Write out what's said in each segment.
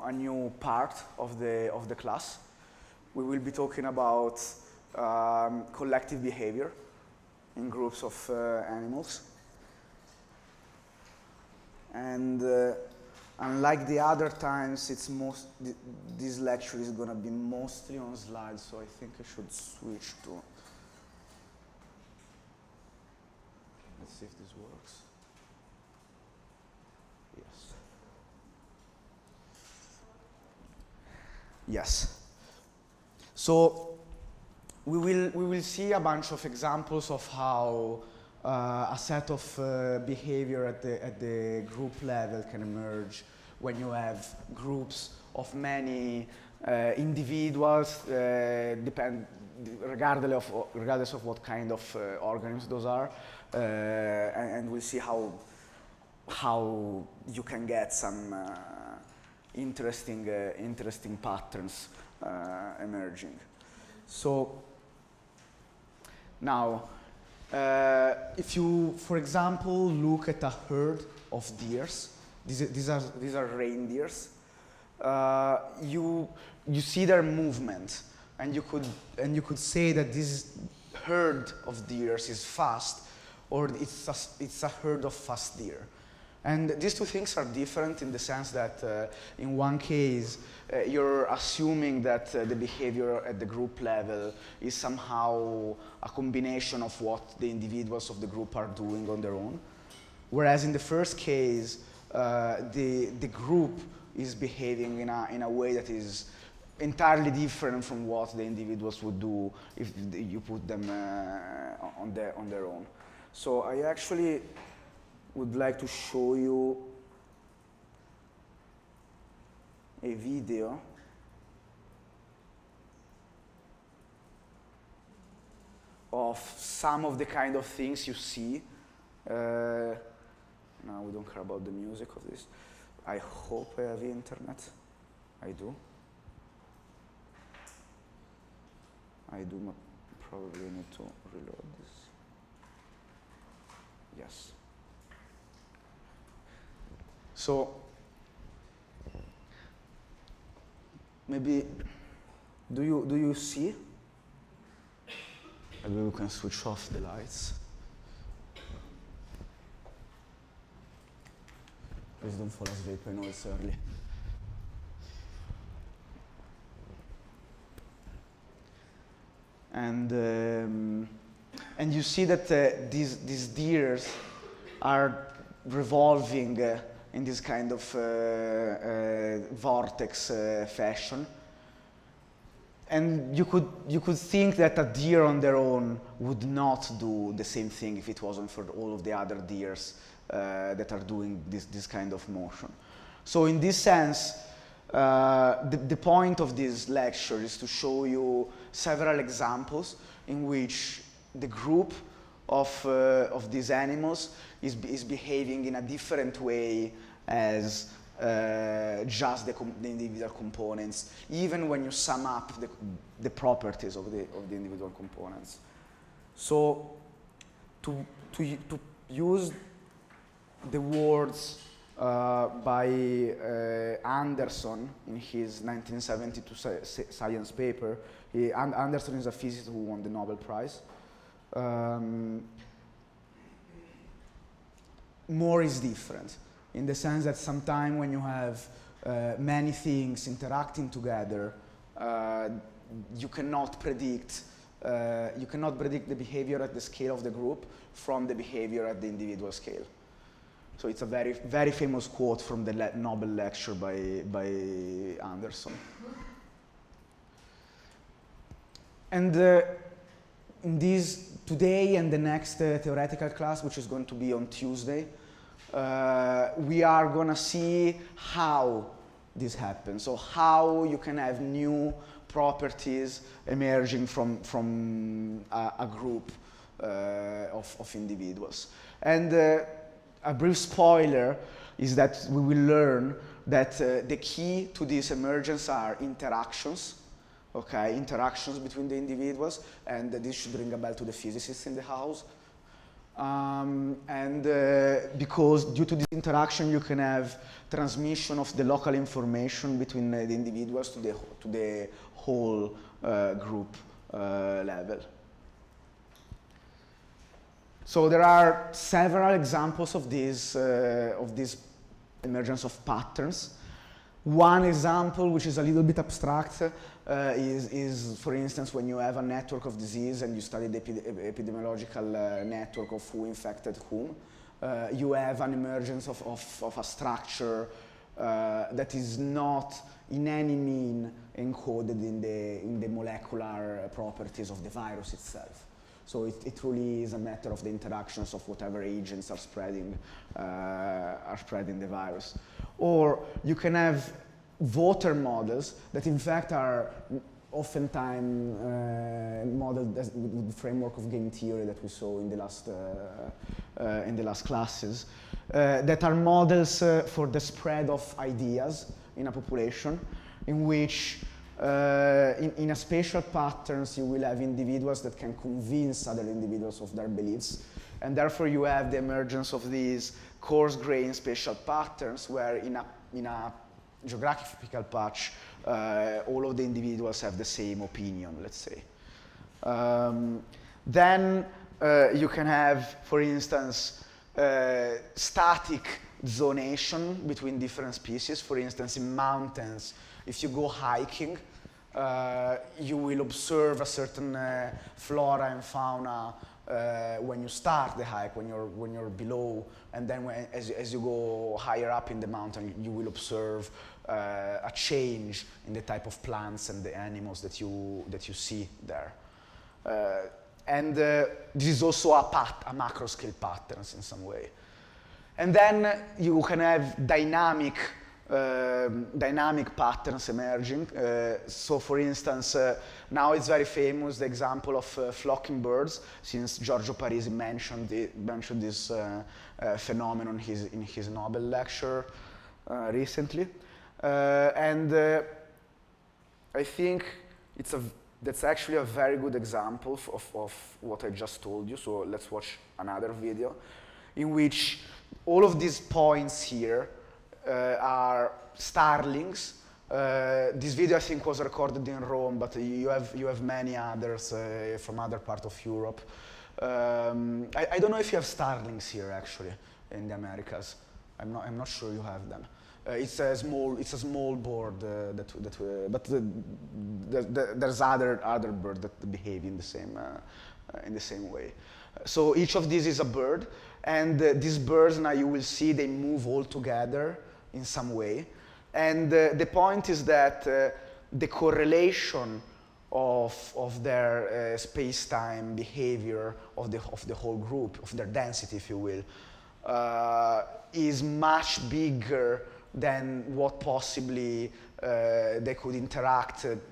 a new part of the class. We will be talking about collective behavior in groups of animals. And unlike the other times, this lecture is going to be mostly on slides, so I think I should switch to. Let's see if this works. Yes. Yes. So we will see a bunch of examples of how a set of behavior at the group level can emerge when you have groups of many individuals, regardless of what kind of organisms those are, and we'll see how you can get some interesting patterns emerging. So now, if you, for example, look at a herd of deers, these are reindeers. You see their movement, and you could say that this herd of deers is fast, or it's a herd of fast deer. And these two things are different in the sense that in one case, you're assuming that the behavior at the group level is somehow a combination of what the individuals of the group are doing on their own. Whereas in the first case, the group is behaving in a way that is entirely different from what the individuals would do if you put them on their own. So I actually would like to show you a video of some of the kind of things you see. Now we don't care about the music of this. I hope I have internet. I do. I do not probably need to reload this. Yes. So maybe do you see? Maybe we can switch off the lights. Please don't fall asleep. I know it's early. And you see that these deers are revolving in this kind of vortex fashion. And you could think that a deer on their own would not do the same thing if it wasn't for all of the other deers that are doing this kind of motion. So in this sense, the point of this lecture is to show you several examples in which the group of these animals is behaving in a different way as just the individual components, even when you sum up the properties of the individual components. So to use the words by Anderson in his 1972 science paper, Anderson is a physicist who won the Nobel Prize. More is different in the sense that sometimes when you have many things interacting together, you cannot predict the behavior at the scale of the group from the behavior at the individual scale. So it's a very, very famous quote from the Nobel lecture by Anderson. And in this today and the next theoretical class, which is going to be on Tuesday, we are going to see how this happens. So how you can have new properties emerging from a group of individuals. And a brief spoiler is that we will learn that the key to this emergence are interactions. Okay, interactions between the individuals, and this should ring a bell to the physicists in the house. Because due to this interaction, you can have transmission of the local information between the individuals to the whole group level. So there are several examples of this emergence of patterns. One example, which is a little bit abstract, is, for instance, when you have a network of disease and you study the epidemiological network of who infected whom, you have an emergence of a structure that is not in any mean encoded in the molecular properties of the virus itself. So it truly is a matter of the interactions of whatever agents are spreading the virus. Or you can have voter models that in fact are oftentimes modeled with the framework of game theory that we saw in the last classes, that are models for the spread of ideas in a population, in which in a spatial patterns you will have individuals that can convince other individuals of their beliefs, and therefore you have the emergence of these coarse-grained spatial patterns where in a geographical patch all of the individuals have the same opinion, let's say. Then you can have, for instance, static zonation between different species. For instance, in mountains, if you go hiking, you will observe a certain flora and fauna when you start the hike, when you're below, and then as you go higher up in the mountain, you will observe a change in the type of plants and the animals that you see there. And this is also a macro scale patterns in some way. And then you can have dynamic patterns emerging. So for instance, now it's very famous, the example of flocking birds, since Giorgio Parisi mentioned this phenomenon in his Nobel lecture recently. And I think that's actually a very good example of what I just told you. So let's watch another video in which all of these points here are starlings. This video I think was recorded in Rome, but you have many others from other parts of Europe. I don't know if you have starlings here actually in the Americas. I'm not sure you have them. It's a small board but there's other birds that behave in the same way. So each of these is a bird, and these birds now you will see they move all together in some way, and the point is that the correlation of their space-time behavior of the whole group, of their density, if you will, is much bigger than what possibly they could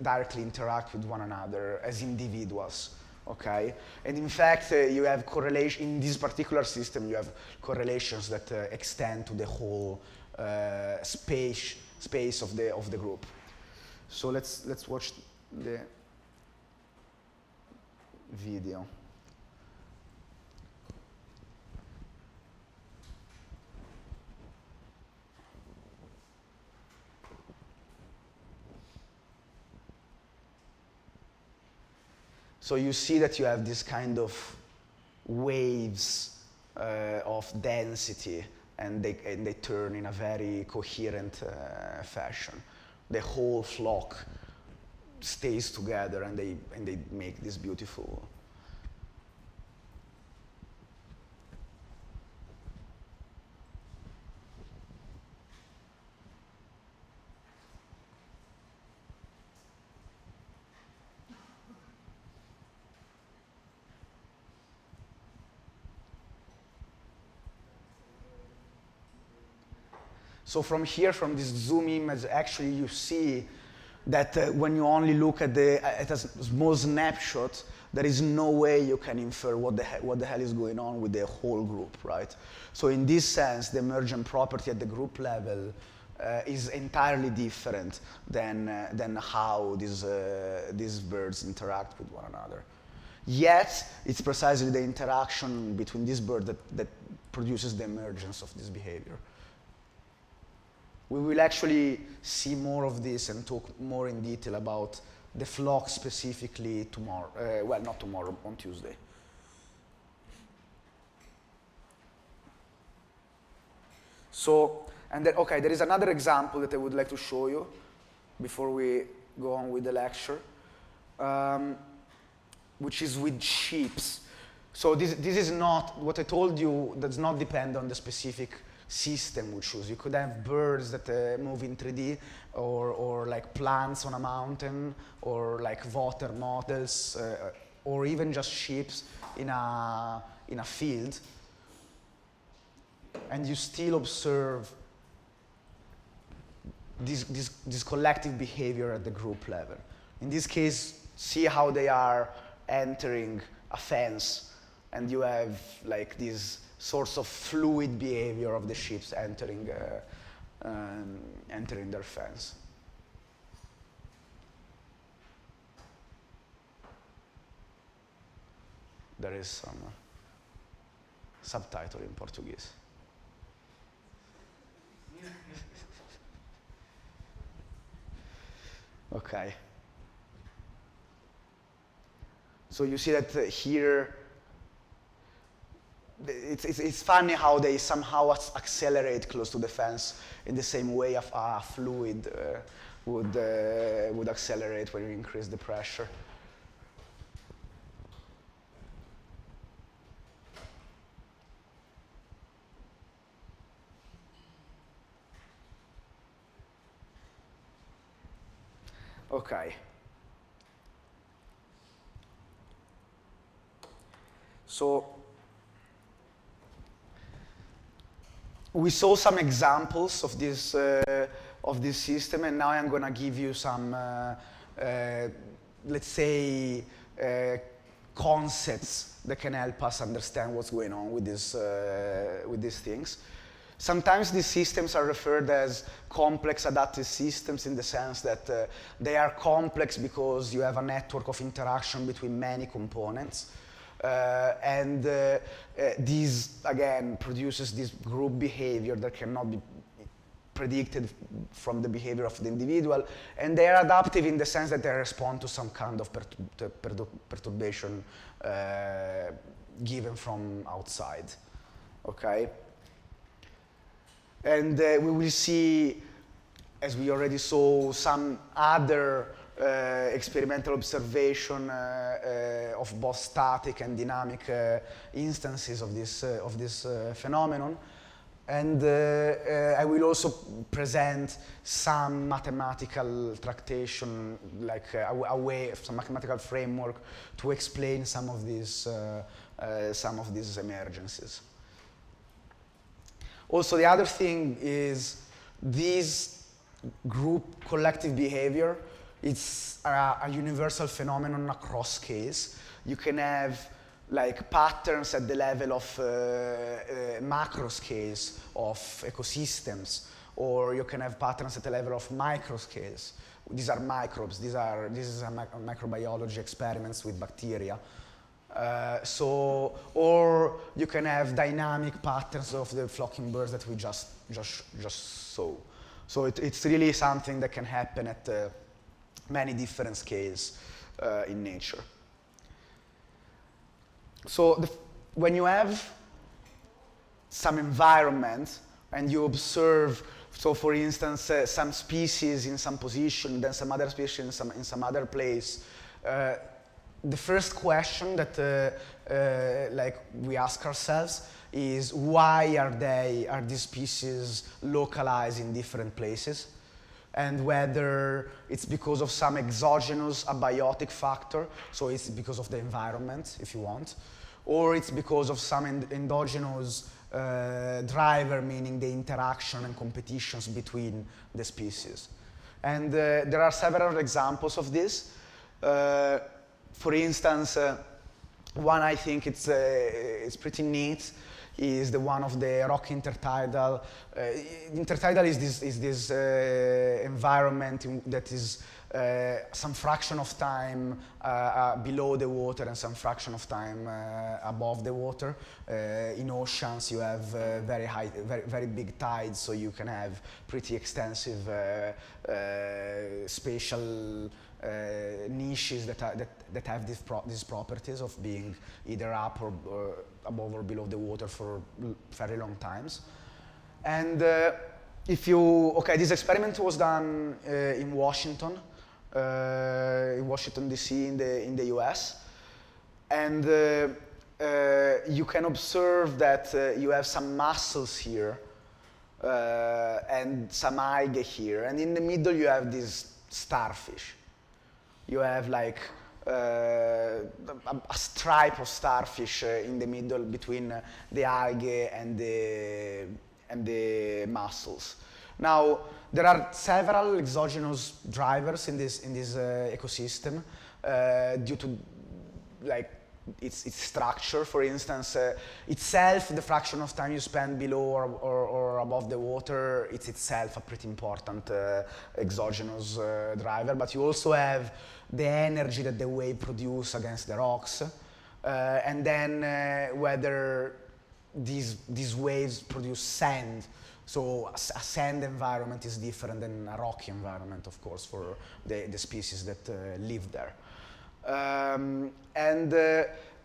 directly interact with one another as individuals. Okay, and in fact, you have correlation in this particular system. You have correlations that extend to the whole space of the group. So let's watch the video. So you see that you have this kind of waves of density, and they turn in a very coherent fashion. The whole flock stays together, and they make this beautiful. So from here, from this zoom image, actually you see that when you only look at a small snapshot, there is no way you can infer what the hell is going on with the whole group, right? So in this sense, the emergent property at the group level is entirely different than how these birds interact with one another. Yet, it's precisely the interaction between this bird that produces the emergence of this behavior. We will actually see more of this and talk more in detail about the flock specifically tomorrow. Well, not tomorrow, on Tuesday. So, and then, okay, there is another example that I would like to show you before we go on with the lecture, which is with sheep. So this is not, what I told you does not depend on the specific system we choose. You could have birds that move in 3D, or like plants on a mountain, or like water models, or even just sheep in a field. And you still observe this collective behavior at the group level. In this case, see how they are entering a fence, and you have like this sorts of fluid behavior of the sheep entering their fence. There is some subtitle in Portuguese. Okay. So you see that here, it's funny how they somehow accelerate close to the fence in the same way a fluid would accelerate when you increase the pressure. Okay. So we saw some examples of this system, and now I'm going to give you some, let's say, concepts that can help us understand what's going on with these things. Sometimes these systems are referred as complex adaptive systems in the sense that they are complex because you have a network of interaction between many components. And this, again, produces this group behavior that cannot be predicted from the behavior of the individual. And they are adaptive in the sense that they respond to some kind of perturbation given from outside. Okay? And we will see, as we already saw, some other experimental observation of both static and dynamic instances of this phenomenon. And I will also present some mathematical tractation, like a way, some mathematical framework to explain some of these emergencies. Also, the other thing is this group collective behavior. It's a universal phenomenon across scales. You can have like patterns at the level of macro scales of ecosystems, or you can have patterns at the level of micro scales. These are microbes. This is a microbiology experiments with bacteria. Or you can have dynamic patterns of the flocking birds that we just saw. So it's really something that can happen at many different scales in nature. So when you have some environment and you observe, so for instance, some species in some position, then some other species in some other place, the first question that like we ask ourselves is why are these species localized in different places, and whether it's because of some exogenous abiotic factor, so it's because of the environment, if you want, or it's because of some endogenous driver, meaning the interaction and competitions between the species. And there are several examples of this. For instance, one I think it's pretty neat is the one of the rock intertidal. Intertidal is this environment that is some fraction of time below the water and some fraction of time above the water. In oceans, you have very big tides, so you can have pretty extensive spatial niches that have these properties of being either up or above or below the water for very long times. And this experiment was done in Washington DC in the US, and you can observe that you have some mussels here and some algae here, and in the middle you have this starfish. You have like a stripe of starfish in the middle between the algae and the mussels. Now, there are several exogenous drivers in this ecosystem due to like its structure. For instance, itself, the fraction of time you spend below or above the water, it's itself a pretty important exogenous driver. But you also have the energy that the wave produces against the rocks, and then whether these waves produce sand. So a sand environment is different than a rocky environment, of course, for the species that live there.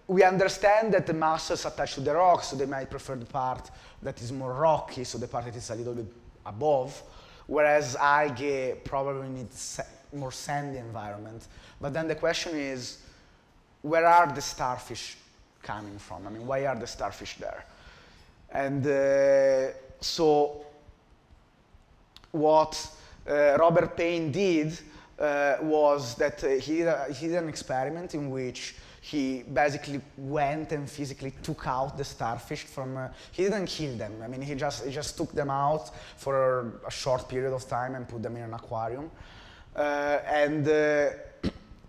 We understand that the mussels attach to the rocks, so they might prefer the part that is more rocky, so the part that is a little bit above, whereas algae probably needs more sandy environment. But then the question is, where are the starfish coming from? I mean, why are the starfish there? And so what Robert Payne did was that he did an experiment in which he basically went and physically took out the starfish from, he didn't kill them. I mean, he just took them out for a short period of time and put them in an aquarium.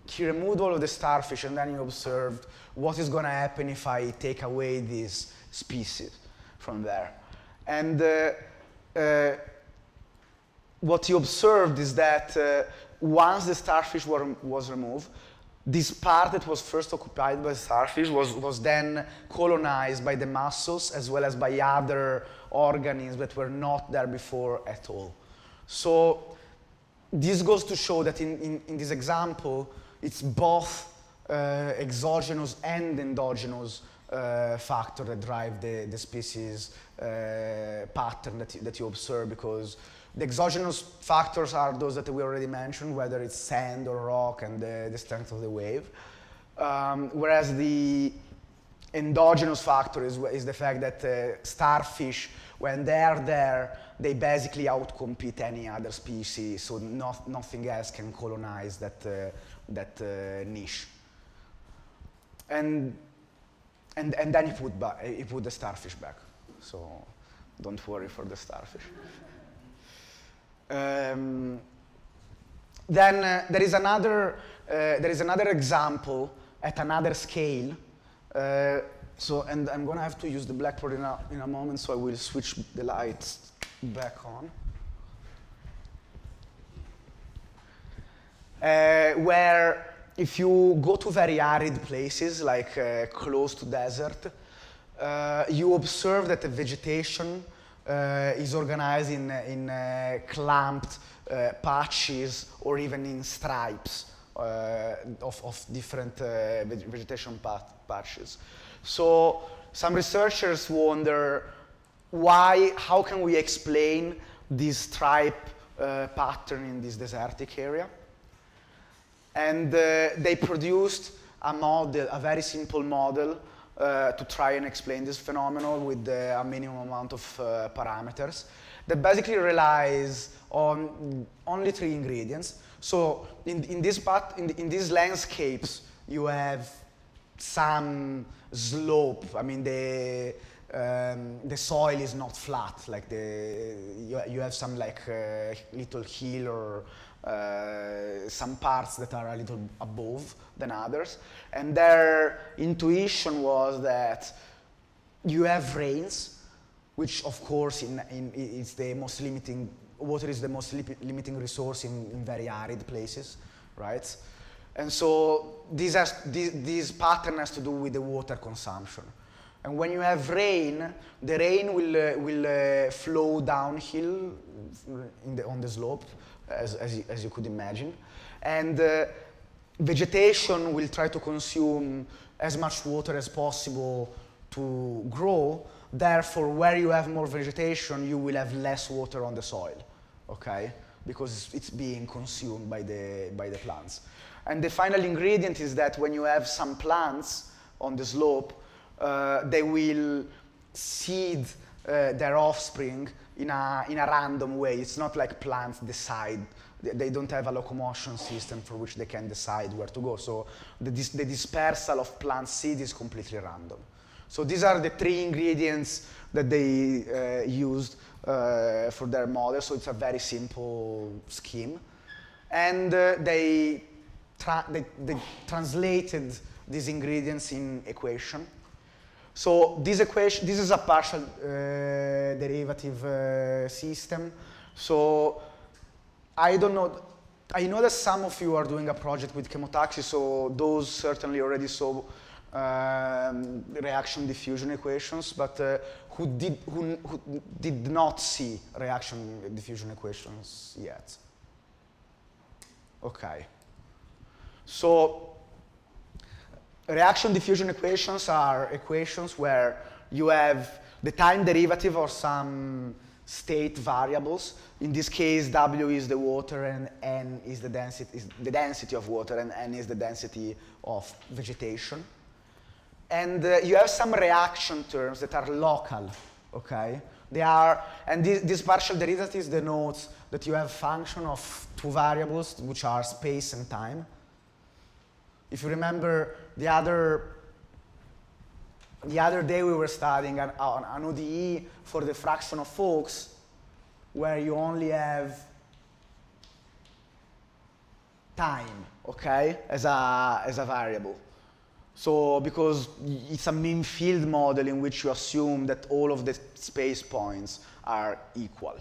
He removed all of the starfish, and then he observed what is going to happen if I take away these species from there. And what he observed is that once the starfish was removed, this part that was first occupied by starfish was then colonized by the mussels as well as by other organisms that were not there before at all. So this goes to show that in this example, it's both exogenous and endogenous factor that drive the species pattern that you observe, because the exogenous factors are those that we already mentioned, whether it's sand or rock and the strength of the wave. Whereas the endogenous factor is the fact that starfish, when they're there, they basically outcompete any other species, so nothing else can colonize that niche. And then he put the starfish back, so don't worry for the starfish. Then there is another example at another scale. And I'm going to have to use the blackboard in a moment, so I will switch the lights back on. Where if you go to very arid places, like close to desert, you observe that the vegetation is organized in clumped patches or even in stripes of different vegetation patches. So some researchers wonder how can we explain this stripe pattern in this desertic area? And they produced a model, a very simple model, to try and explain this phenomenon with a minimum amount of parameters that basically relies on only 3 ingredients. So in these landscapes, you have some slope. I mean, the soil is not flat. Like you have some like little hill or some parts that are a little above than others. And their intuition was that you have rains, which of course is the most limiting, water is the most limiting resource in very arid places, right? And so this pattern has to do with the water consumption. And when you have rain, the rain will flow downhill on the slope, as you could imagine. And vegetation will try to consume as much water as possible to grow. Therefore, where you have more vegetation, you will have less water on the soil, okay? Because it's being consumed by the plants. And the final ingredient is that when you have some plants on the slope, they will seed their offspring in a random way. It's not like plants decide. They don't have a locomotion system for which they can decide where to go. So the dispersal of plant seed is completely random. So these are the 3 ingredients that they used for their model. So it's a very simple scheme. And they translated these ingredients in equation. So this equation, this is a partial derivative system. So I don't know, I know that some of you are doing a project with chemotaxis, so those certainly already saw reaction diffusion equations, but who did not see reaction diffusion equations yet? Okay. So reaction diffusion equations are equations where you have the time derivative or some state variables. In this case, W is the water and N is the density of water, and N is the density of vegetation. And you have some reaction terms that are local, okay? They are, and this partial derivatives denotes that you have function of 2 variables, which are space and time. If you remember, the other day we were studying an ODE for the fraction of Fox, where you only have time, okay, as a variable. So because it's a mean field model in which you assume that all of the space points are equal.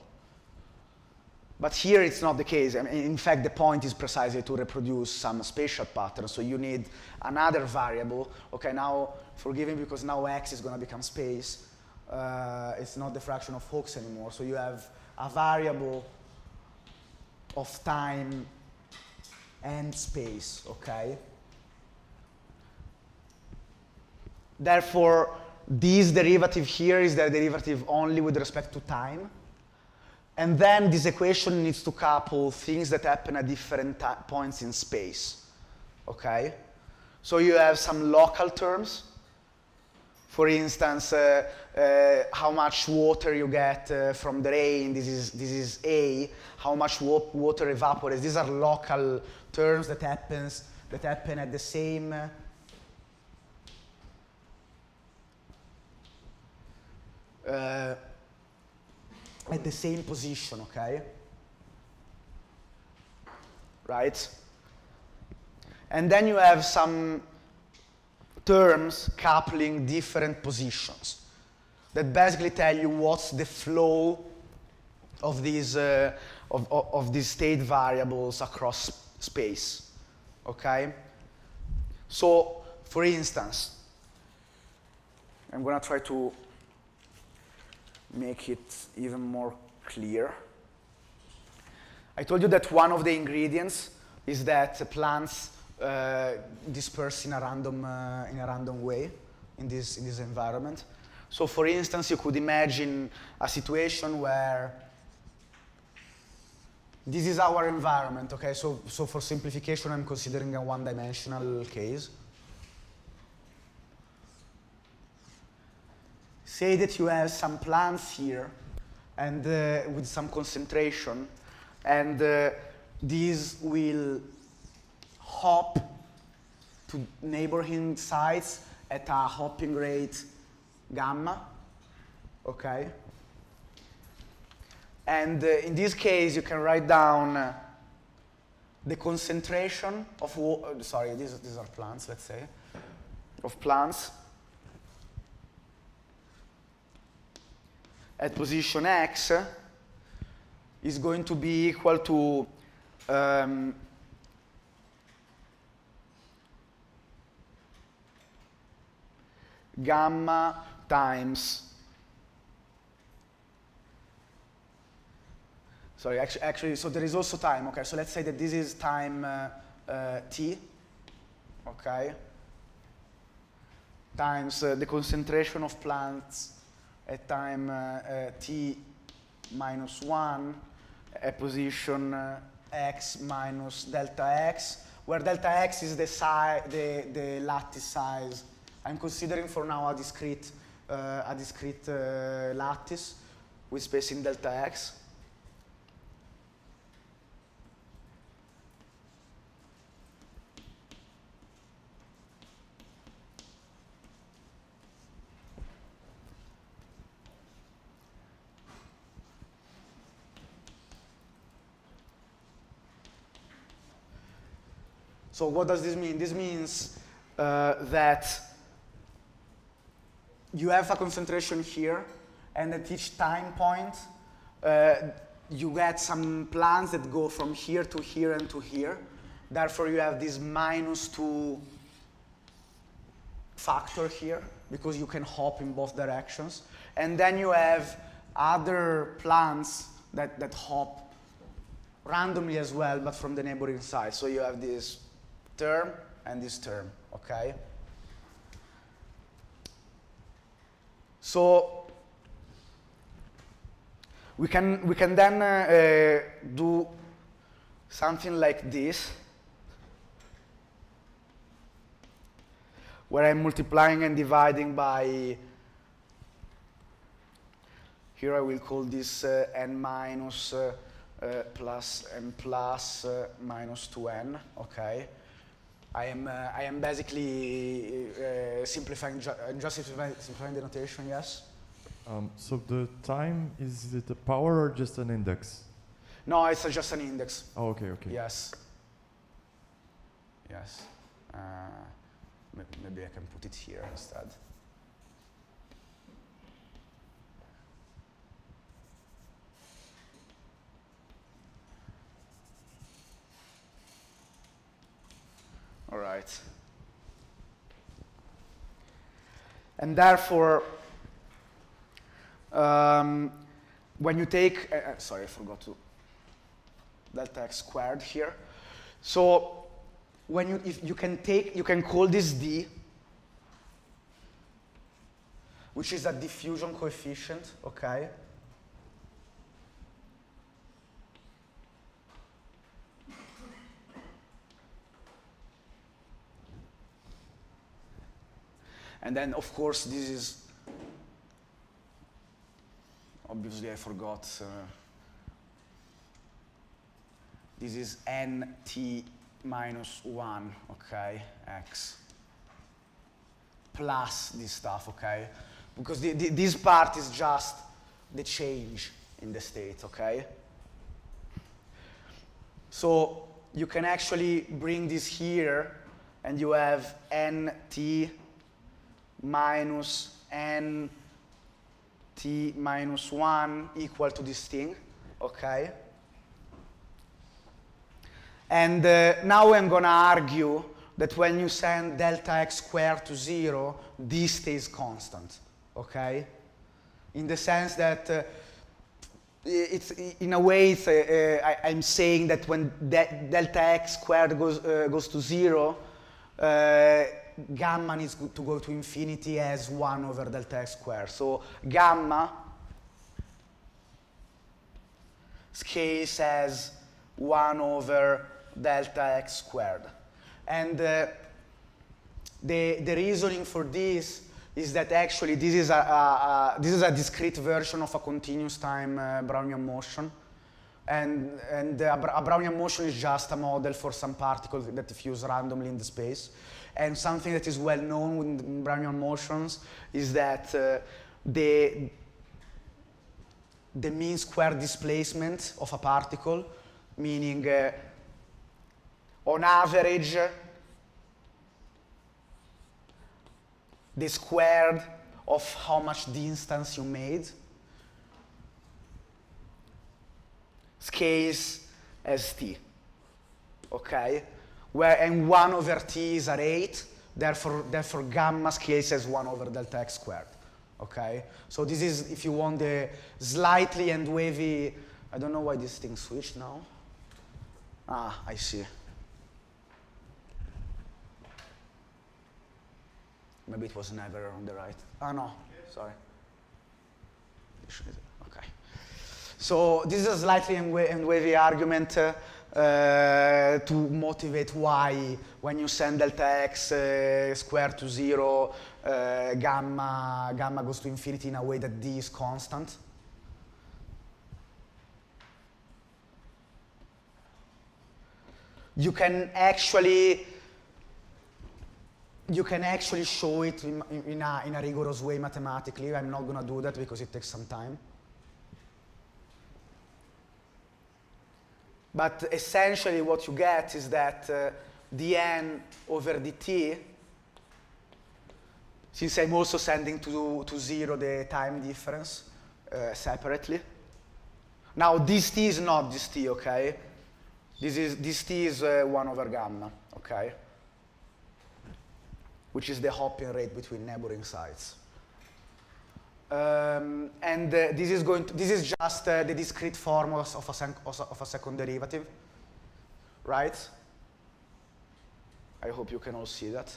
But here it's not the case. I mean, in fact, the point is precisely to reproduce some spatial pattern. So you need another variable. Okay, now forgive me because now X is going to become space. It's not the fraction of Fox anymore. So you have a variable of time and space, okay? Therefore, this derivative here is the derivative only with respect to time. And then this equation needs to couple things that happen at different points in space, okay? So you have some local terms. For instance, how much water you get from the rain, this is A. How much water evaporates, these are local terms that happen at the same position, okay? Right? And then you have some terms coupling different positions that basically tell you what's the flow of these state variables across space, okay? So, for instance, I'm going to try to make it even more clear. I told you that one of the ingredients is that plants disperse in a random way in this environment. So, for instance, you could imagine a situation where this is our environment. Okay, so for simplification, I'm considering a one-dimensional case. Say that you have some plants here, and with some concentration, and these will hop to neighboring sites at a hopping rate gamma, okay? And in this case, you can write down the concentration of sorry, these are plants, let's say, of plants. at position x is going to be equal to gamma times, sorry, actually, so there is also time, okay, so let's say that this is time t, okay, times the concentration of plants at time t minus 1 at position x minus delta x, where delta x is the lattice size. I'm considering for now a discrete lattice with spacing delta x. So what does this mean? This means that you have a concentration here, and at each time point, you get some plants that go from here to here and to here. Therefore, you have this -2 factor here, because you can hop in both directions. And then you have other plants that hop randomly as well, but from the neighboring side. So you have this term and this term, okay? So we can then do something like this, where I'm multiplying and dividing by, here I will call this n minus plus n plus minus 2n, okay? I am basically simplifying, just simplifying the notation, yes? So the time, is it a power or just an index? No, it's just an index. Oh, okay, okay. Yes. Yes. Maybe I can put it here instead. All right. And therefore, when you take, sorry, I forgot to delta x squared here. So when you can call this d, which is a diffusion coefficient, okay? And then, of course, this is, obviously I forgot, this is nt minus 1, okay, x, plus this stuff, okay? Because this part is just the change in the state, okay? So you can actually bring this here, and you have nt minus n t minus 1 equal to this thing, okay? And now I'm going to argue that when you send delta x squared to 0, this stays constant, okay? In the sense that it's, in a way, I'm saying that when delta x squared goes to 0, gamma needs to go to infinity as 1 over delta x squared. So gamma scales as 1 over delta x squared. And the reasoning for this is that actually this is a discrete version of a continuous time Brownian motion. And a Brownian motion is just a model for some particles that diffuse randomly in the space. And something that is well known in Brownian motions is that the mean square displacement of a particle, meaning on average the squared of how much distance you made, scales as t, okay? And 1 over t is array, therefore gamma scales as 1 over delta x squared, okay? So this is, if you want the slightly and wavy, I don't know why this thing switched now. Ah, I see. Maybe it was never on the right. Ah, no, sorry. Okay. So this is a slightly and wavy argument to motivate why, when you send delta x squared to 0, gamma goes to infinity in a way that d is constant. You can actually show it in a rigorous way mathematically. I'm not going to do that because it takes some time. But essentially what you get is that dn over dt, since I'm also sending to 0 the time difference separately. Now this t is not this t, okay? This t is 1 over gamma, okay? Which is the hopping rate between neighboring sites. This is just the discrete formulas of a second derivative, right? I hope you can all see that.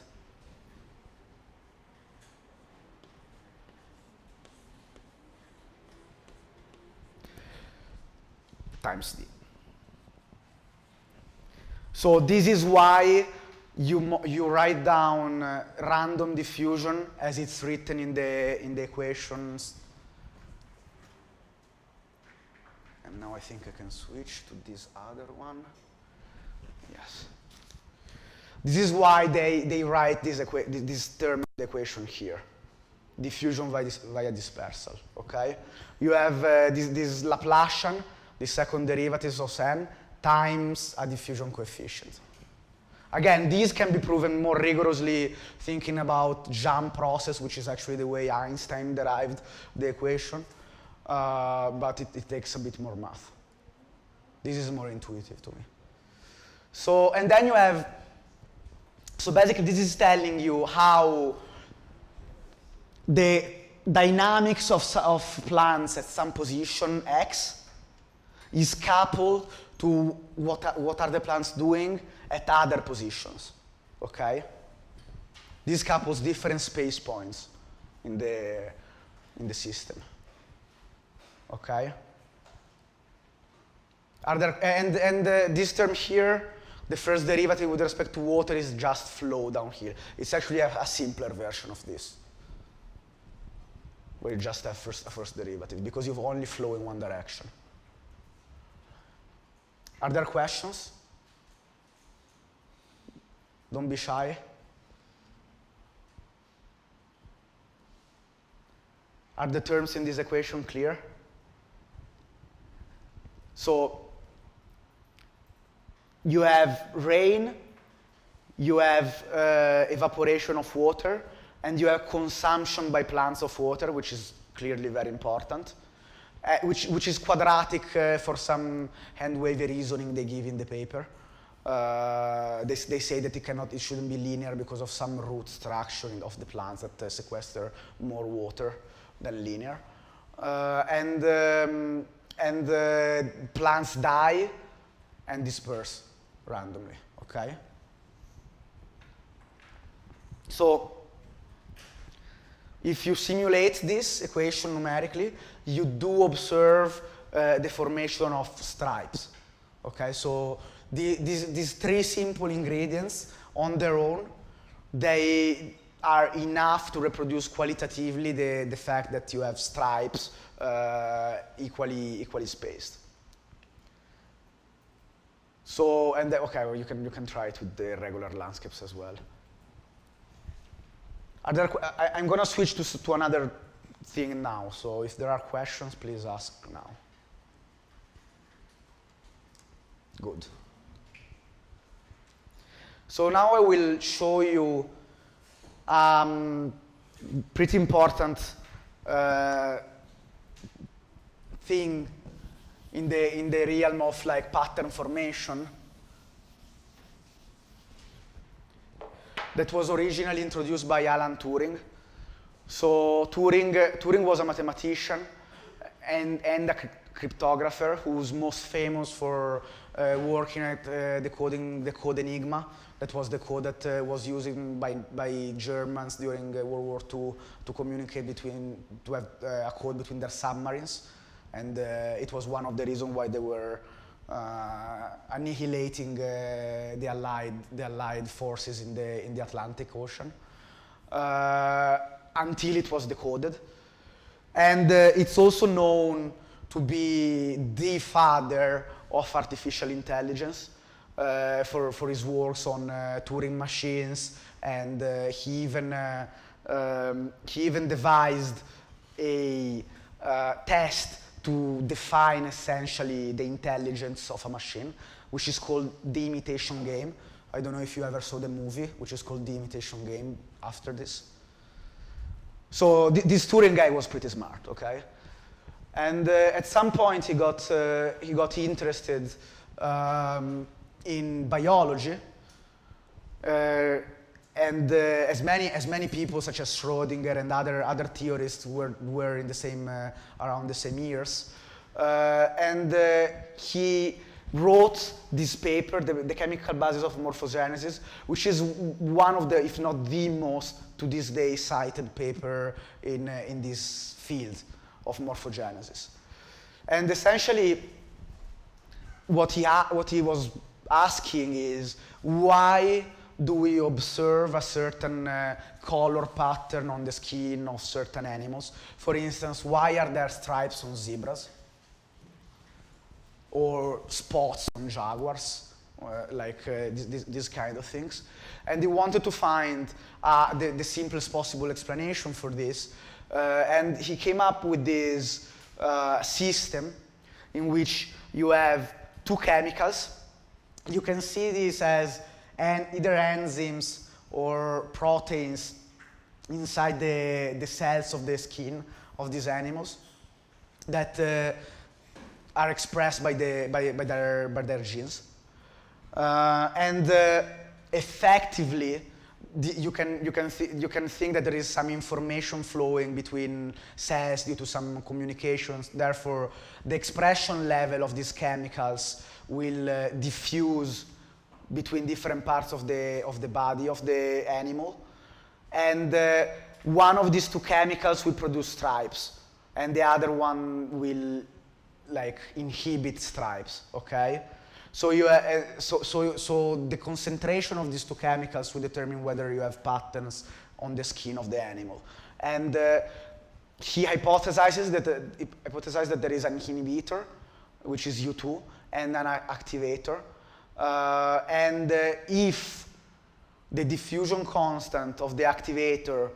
Times d. So this is why you write down random diffusion as it's written in the equations. And now I think I can switch to this other one. Yes. This is why they write this term in the equation here. Diffusion via dispersal, okay? You have this Laplacian, the second derivative of n, times a diffusion coefficient. Again, these can be proven more rigorously thinking about jump process, which is actually the way Einstein derived the equation, but it takes a bit more math. This is more intuitive to me. So, and then you have, so basically this is telling you how the dynamics of plants at some position x is coupled to what are the plants doing at other positions, okay? This couples different space points in the system, okay? This term here, the first derivative with respect to water is just flow down here. It's actually a simpler version of this, where you just have a first derivative because you've only flow in one direction. Are there questions? Don't be shy. Are the terms in this equation clear? So you have rain, you have evaporation of water, and you have consumption by plants of water, which is clearly very important, which is quadratic for some hand-wavy reasoning they give in the paper. They say that it shouldn't be linear because of some root structure of the plants that sequester more water than linear. Plants die and disperse randomly, okay? So if you simulate this equation numerically, you do observe the formation of stripes, okay? So these three simple ingredients on their own, they are enough to reproduce qualitatively the fact that you have stripes equally spaced. So, okay, well, you can try it with the regular landscapes as well. I'm going to switch to another thing now, so if there are questions, please ask now. Good. So now I will show you pretty important thing in the realm of like pattern formation that was originally introduced by Alan Turing. So Turing was a mathematician and a cryptographer who's most famous for working at decoding the code Enigma. That was the code that was used by Germans during World War II to communicate to have a code between their submarines. And it was one of the reasons why they were annihilating the Allied forces in the Atlantic Ocean until it was decoded. And it's also known to be the father of artificial intelligence for his works on Turing machines, and he even devised a test to define essentially the intelligence of a machine, which is called The Imitation Game. I don't know if you ever saw the movie, which is called The Imitation Game after this. So this Turing guy was pretty smart, okay? And at some point he got interested in biology, and as many people such as Schrödinger and other theorists were in the same around the same years, and he wrote this paper, the chemical basis of morphogenesis, which is one of the, if not the most to this day cited paper in this field of morphogenesis. And essentially what he was asking is, why do we observe a certain color pattern on the skin of certain animals? For instance, why are there stripes on zebras? Or spots on jaguars? These kind of things. And he wanted to find the simplest possible explanation for this. And he came up with this system in which you have two chemicals. You can see this as either enzymes or proteins inside the cells of the skin of these animals that are expressed by their genes. Effectively, you can think that there is some information flowing between cells due to some communications. Therefore, the expression level of these chemicals will diffuse between different parts of the body of the animal. And one of these two chemicals will produce stripes, and the other one will inhibit stripes, okay? So so the concentration of these two chemicals will determine whether you have patterns on the skin of the animal. And he hypothesized that there is an inhibitor, which is U2, and an activator. If the diffusion constant of the activator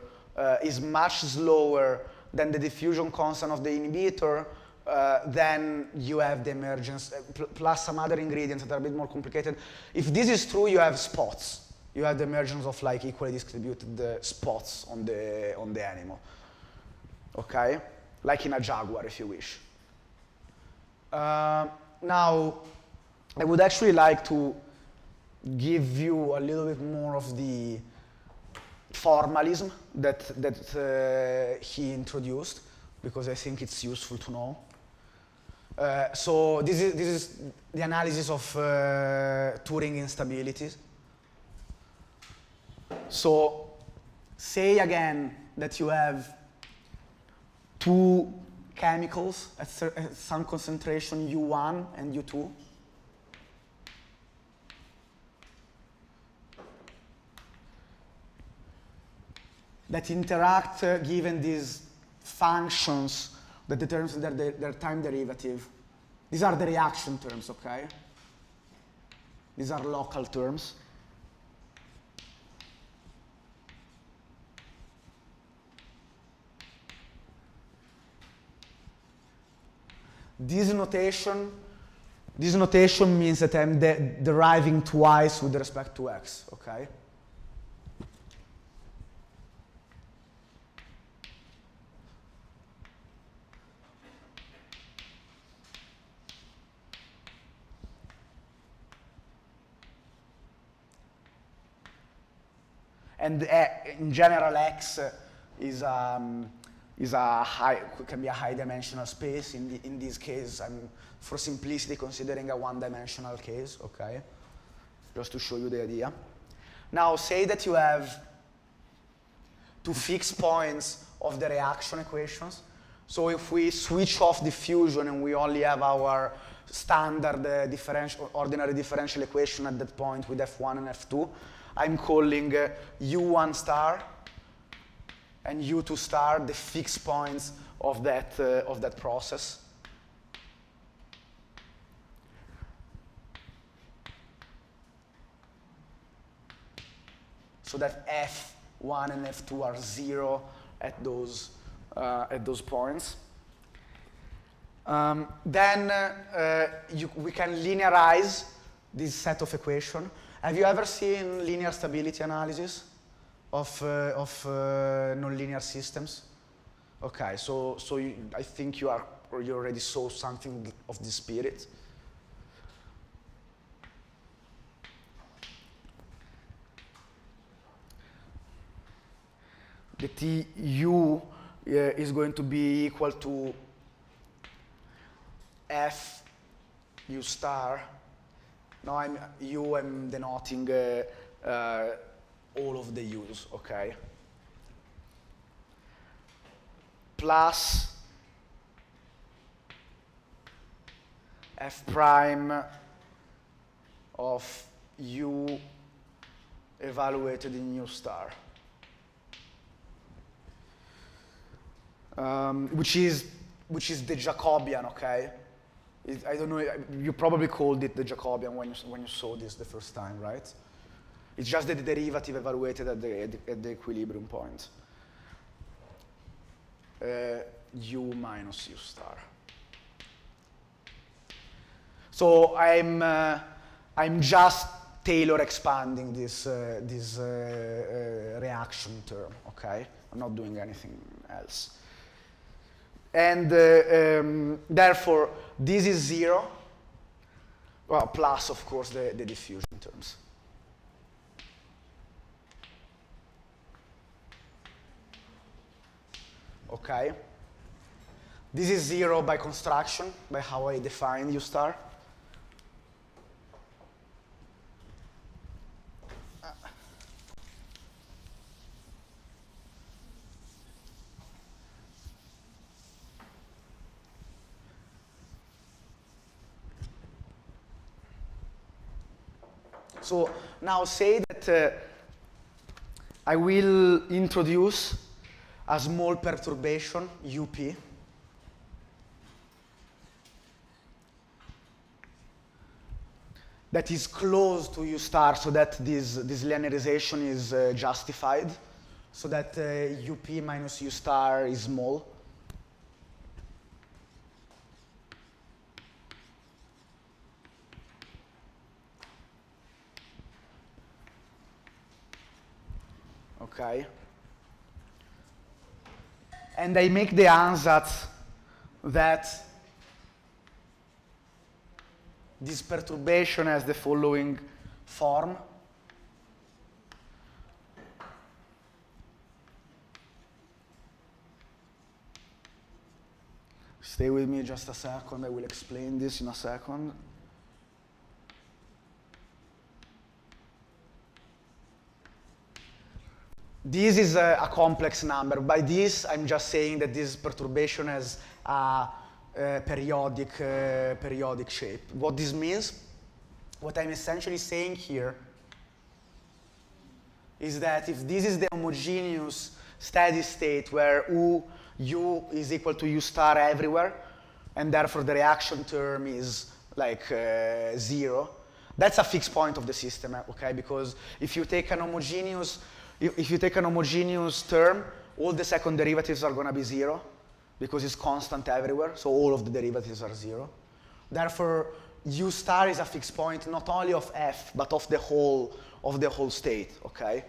is much slower than the diffusion constant of the inhibitor, then you have the emergence, plus some other ingredients that are a bit more complicated. If this is true, you have spots. You have the emergence of equally distributed spots on the animal, okay? Like in a jaguar, if you wish. Now, I would actually like to give you a little bit more of the formalism that he introduced, because I think it's useful to know. So this is the analysis of Turing instabilities. So say again that you have two chemicals at some concentration U1 and U2. That interact given these functions that determine their time derivative. These are the reaction terms, okay? These are local terms. This notation means that I'm deriving twice with respect to x, okay? And in general, X is can be a high dimensional space. In this case, I'm for simplicity considering a one-dimensional case, okay? Just to show you the idea. Now, say that you have two fixed points of the reaction equations. So if we switch off diffusion and we only have our standard ordinary differential equation at that point with F1 and F2, I'm calling U1 star and U2 star the fixed points of that process. So that F1 and F2 are 0 at those points. Then we can linearize this set of equations. Have you ever seen linear stability analysis of nonlinear systems? Okay, so I think you already saw something of this spirit. The TU is going to be equal to F U star. Now I'm denoting all of the U's, okay? Plus F prime of U evaluated in U star. Which is the Jacobian, okay? I don't know, you probably called it the Jacobian when you saw this the first time, right? It's just the derivative evaluated at the equilibrium point. U minus U star. So I'm just Taylor expanding this reaction term, okay? I'm not doing anything else. And therefore, this is 0, well, plus, of course, the diffusion terms. Okay. This is 0 by construction, by how I define U star. So now say that I will introduce a small perturbation, UP, that is close to U star so that this linearization is justified, so that UP minus U star is small. Okay. And I make the ansatz that this perturbation has the following form. Stay with me just a second, I will explain this in a second. This is a complex number. By this, I'm just saying that this perturbation has a periodic shape. What this means, what I'm essentially saying here, is that if this is the homogeneous steady state where U is equal to U star everywhere, and therefore the reaction term is like 0, that's a fixed point of the system, okay? Because if you take an homogeneous term, all the second derivatives are going to be 0 because it's constant everywhere, so all of the derivatives are 0. Therefore, U star is a fixed point not only of F, but of the whole state, okay?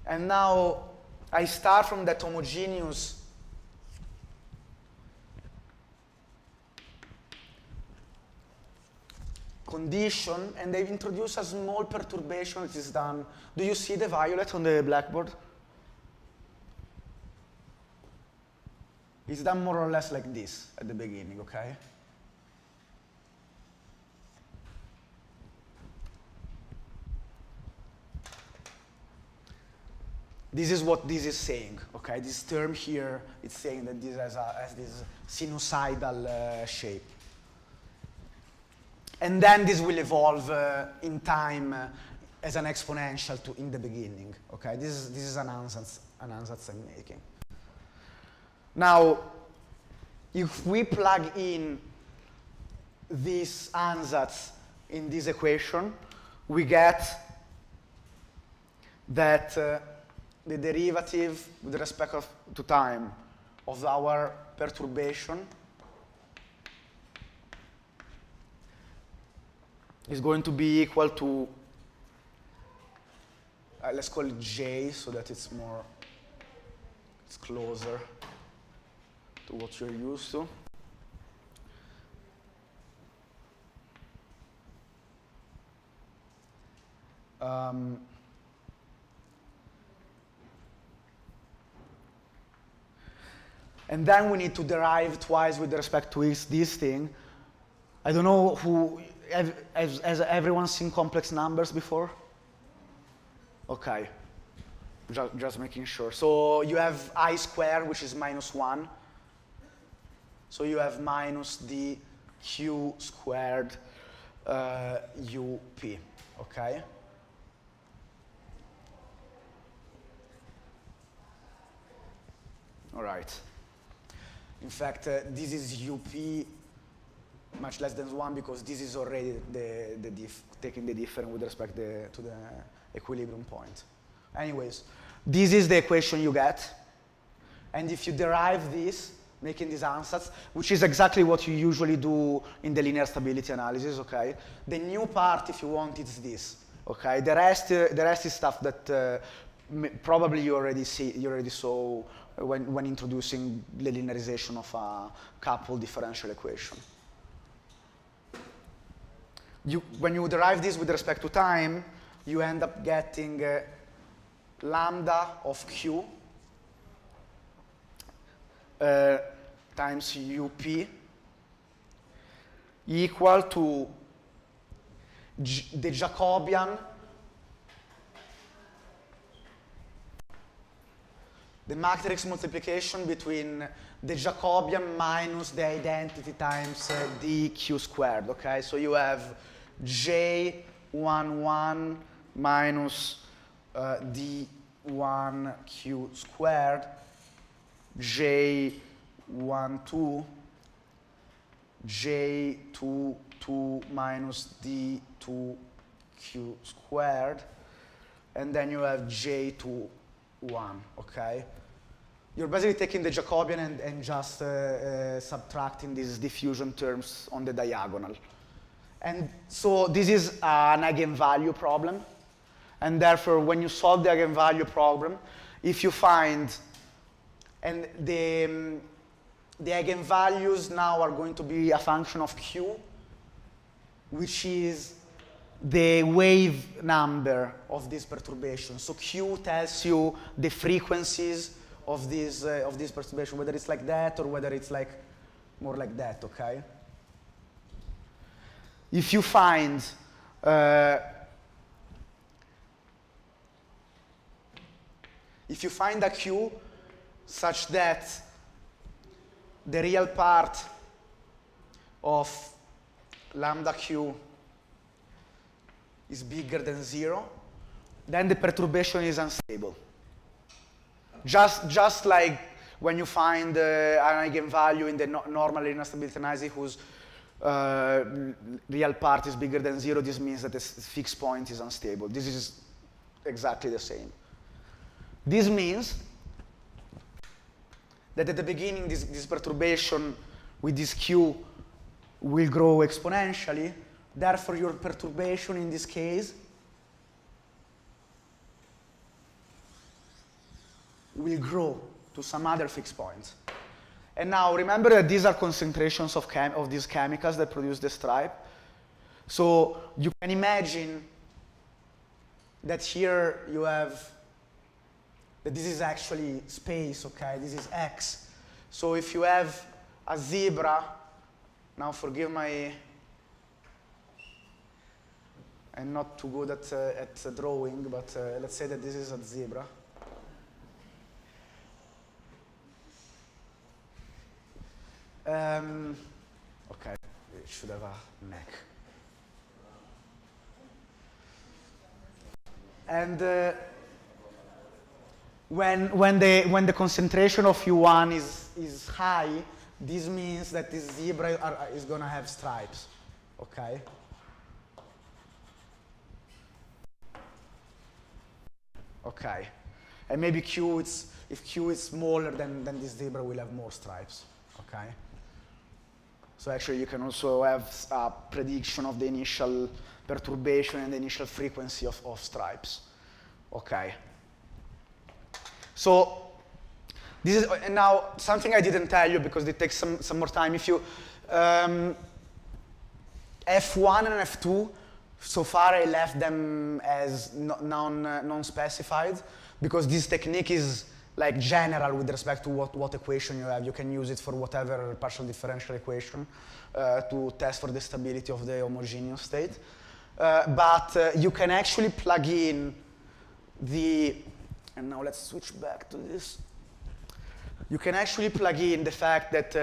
And now I start from that homogeneous condition, and they introduce a small perturbation that is done. Do you see the violet on the blackboard? It's done more or less like this at the beginning, okay? This is what this is saying, okay? This term here, it's saying that this has this sinusoidal shape. And then this will evolve in time as an exponential in the beginning, okay? This is an ansatz I'm making. Now, if we plug in this ansatz in this equation, we get that the derivative with respect to time of our perturbation is going to be equal to, let's call it J so that it's closer to what you're used to. And then we need to derive twice with respect to this thing. I don't know who, has everyone seen complex numbers before? Okay, just making sure. So you have I squared, which is -1. So you have minus dq squared up, okay? All right. In fact, this is up much less than 1 because this is already taking the difference with respect to the equilibrium point. Anyways, this is the equation you get. And if you derive this, making this ansatz, which is exactly what you usually do in the linear stability analysis, okay? The new part, if you want, is this, okay? The rest is stuff that probably you already saw when introducing the linearization of a coupled differential equation. When you derive this with respect to time, you end up getting lambda of q times up equal to the Jacobian, the matrix multiplication between the Jacobian minus the identity times dq squared, okay? So you have J11 minus d1q squared, J12, J22 minus d2q squared, and then you have J21, okay? You're basically taking the Jacobian and just subtracting these diffusion terms on the diagonal. And so this is an eigenvalue problem. And therefore, when you solve the eigenvalue problem, if you find, and the eigenvalues now are going to be a function of q, which is the wave number of this perturbation. So q tells you the frequencies of this perturbation, whether it's like that or whether it's like more like that, okay? If you find a q such that the real part of lambda q is bigger than 0, then the perturbation is unstable. Just like when you find an eigenvalue in the normal linear stability analysis whose real part is bigger than 0, this means that the fixed point is unstable. This is exactly the same. This means that at the beginning, this perturbation with this q will grow exponentially. Therefore, your perturbation in this case will grow to some other fixed point. And now remember that these are concentrations of these chemicals that produce the stripe. So you can imagine that here you have, that this is actually space, okay? This is X. So if you have a zebra, now forgive my, I'm not too good at drawing, but let's say that this is a zebra. Okay, it should have a neck. And when the concentration of U1 is high, this means that this zebra is going to have stripes, okay? Okay, and maybe Q, if Q is smaller, then this zebra will have more stripes, okay? So actually you can also have a prediction of the initial perturbation and the initial frequency of stripes, okay? So this is, and now something I didn't tell you because it takes some more time. If you, F1 and F2, so far I left them as non-specified because this technique is like general with respect to what equation you have. You can use it for whatever partial differential equation to test for the stability of the homogeneous state. But you can actually plug in the, and now let's switch back to this. You can actually plug in the fact that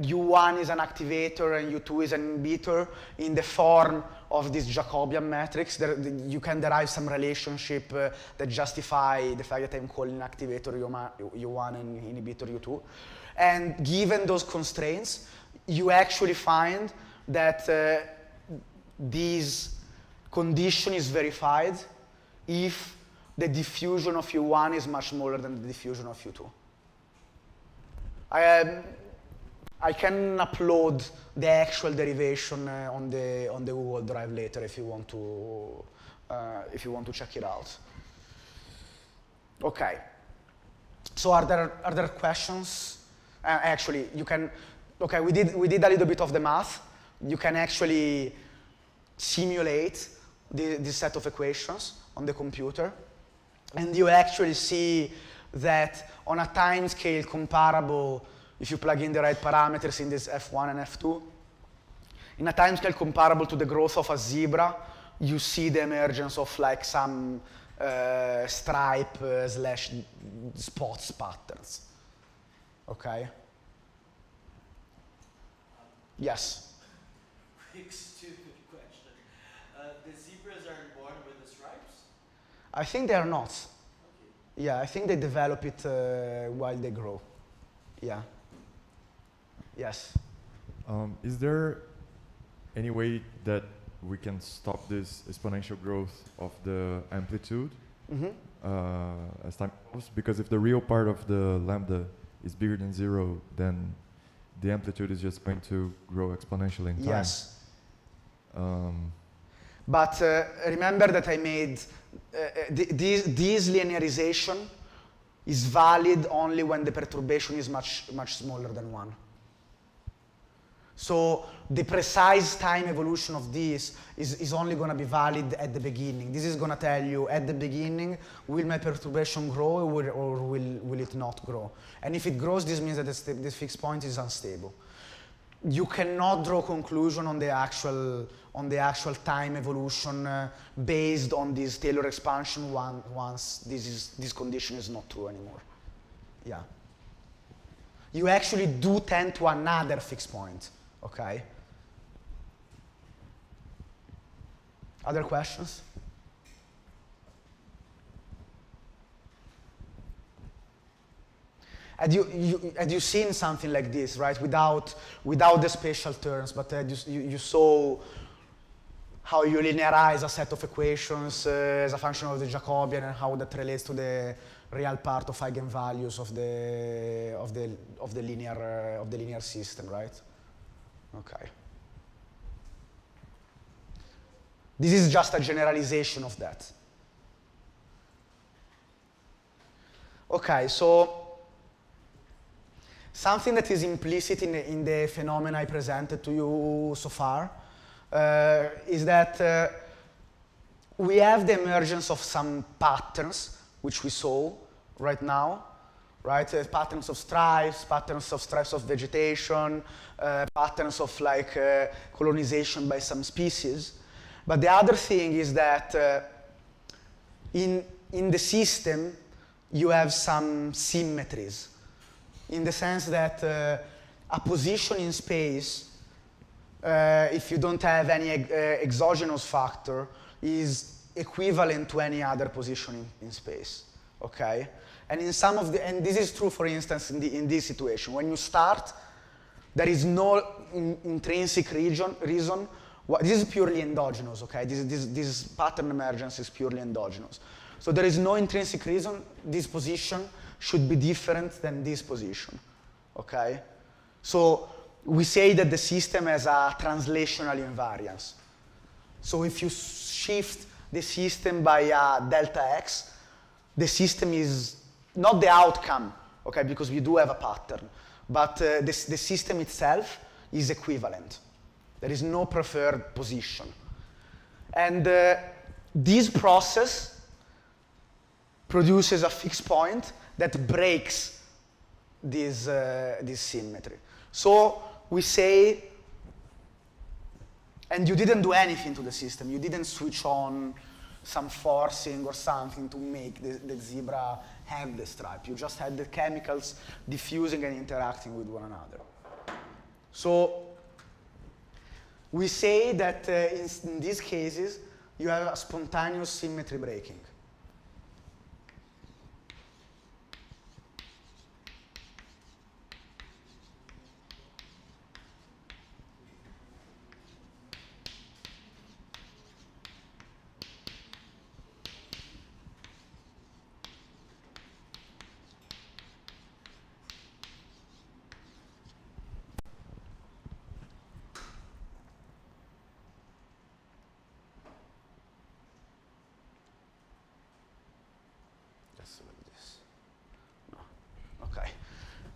U1 is an activator and U2 is an inhibitor in the form of this Jacobian matrix. You can derive some relationship that justify the fact that I'm calling activator U1 and inhibitor U2. And given those constraints, you actually find that this condition is verified if the diffusion of U1 is much smaller than the diffusion of U2. I can upload the actual derivation on the Google Drive later if you want to check it out. Okay. So are there questions? Actually, you can. Okay, we did a little bit of the math. You can actually simulate this set of equations on the computer, and you actually see that on a time scale comparable, if you plug in the right parameters in this F1 and F2, in a time scale comparable to the growth of a zebra, you see the emergence of like some stripe slash spots patterns. Okay? Yes? Quick stupid question. The zebras aren't born with the stripes? I think they are not. Okay. Yeah, I think they develop it while they grow. Yeah. Yes? Is there any way that we can stop this exponential growth of the amplitude as time goes? Because if the real part of the lambda is bigger than 0, then the amplitude is just going to grow exponentially in time. Yes. But remember that I made this linearization is valid only when the perturbation is much smaller than 1. So the precise time evolution of this is only going to be valid at the beginning. This is going to tell you at the beginning, will my perturbation grow or will it not grow? And if it grows, this means that the fixed point is unstable. You cannot draw conclusion on the actual time evolution based on this Taylor expansion once this condition is not true anymore. Yeah. You actually do tend to another fixed point. Okay. Other questions? Had you seen something like this, right? Without the spatial terms, but you saw how you linearize a set of equations as a function of the Jacobian and how that relates to the real part of eigenvalues of the linear system, right? Okay. This is just a generalization of that. Okay, so something that is implicit in the phenomena I presented to you so far is that we have the emergence of some patterns, which we saw right now, right? Patterns of stripes of vegetation, patterns of like colonization by some species. But the other thing is that in the system, you have some symmetries, in the sense that a position in space, if you don't have any exogenous factor, is equivalent to any other position in space, okay? And in some of the, and this is true, for instance, in this situation. When you start, there is no intrinsic reason. This is purely endogenous, okay? This pattern emergence is purely endogenous. So there is no intrinsic reason this position should be different than this position, okay? So we say that the system has a translational invariance. So if you shift the system by a delta x, the system is not the outcome, okay, because we do have a pattern, but the system itself is equivalent. There is no preferred position. And this process produces a fixed point that breaks this symmetry. So we say, and you didn't do anything to the system. You didn't switch on some forcing or something to make the zebra have the stripe. You just had the chemicals diffusing and interacting with one another. So we say that in these cases, you have a spontaneous symmetry breaking.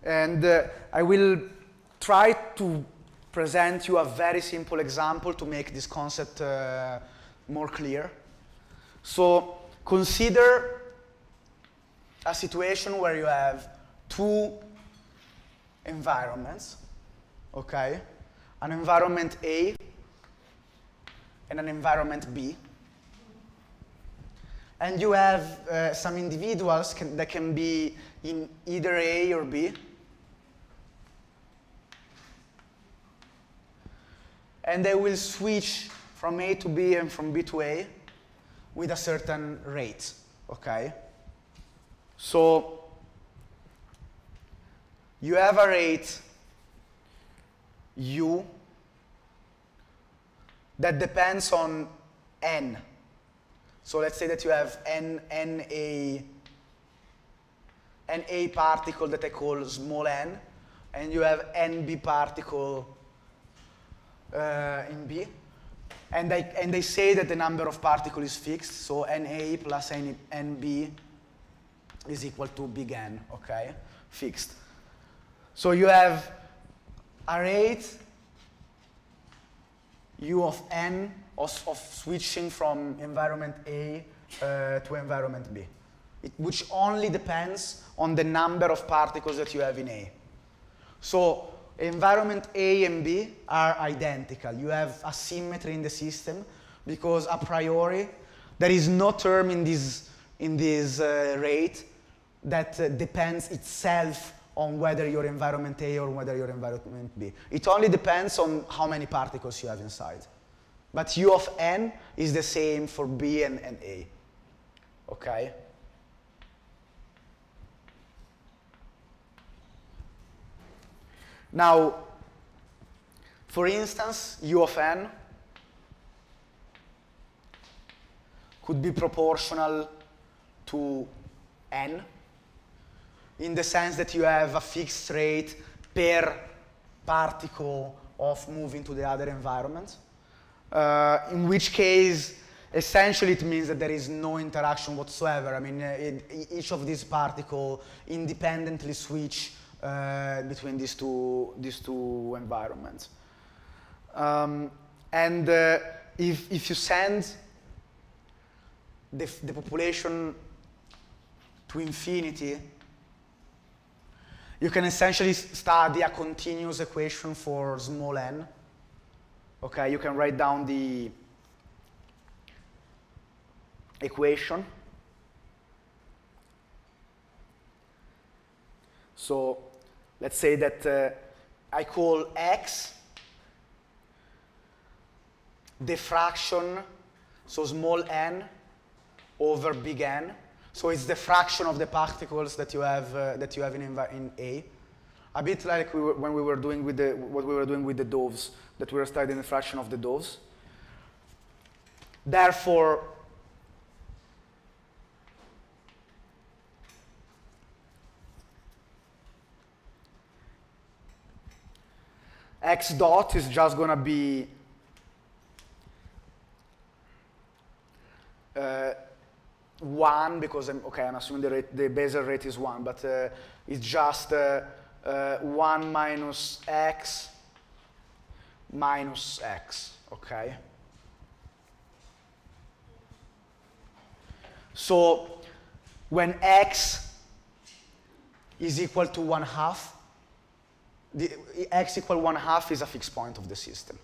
And I will try to present you a very simple example to make this concept more clear. So consider a situation where you have two environments, okay? An environment A and an environment B. And you have some individuals that can be in either A or B. And they will switch from A to B and from B to A with a certain rate, okay? So you have a rate U that depends on N. So let's say that you have NA particle that I call small n, and you have NB particle in B. And they say that the number of particles is fixed, so NA plus NB is equal to big N, okay? Fixed. So you have a rate U of N of switching from environment A to environment B, which only depends on the number of particles that you have in A. So environment A and B are identical. You have a symmetry in the system because a priori there is no term in this rate that depends itself on whether you're environment A or whether you're environment B. It only depends on how many particles you have inside. But U of N is the same for B and A, okay? Now, for instance, U of N could be proportional to N in the sense that you have a fixed rate per particle of moving to the other environment. In which case, essentially it means that there is no interaction whatsoever. I mean, each of these particles independently switch between these two environments. And if you send the population to infinity, you can essentially study a continuous equation for small n. Okay, you can write down the equation. So let's say that I call x the fraction, so small n over big N. So it's the fraction of the particles that you have in A. A bit like when we were doing with what we were doing with the doves, that we were studying the fraction of the doves. Therefore, x dot is just going to be 1, because I'm assuming the Basel rate is 1, but it's just 1 minus x, okay? So when x is equal to 1/2, the x equal 1/2 is a fixed point of the system.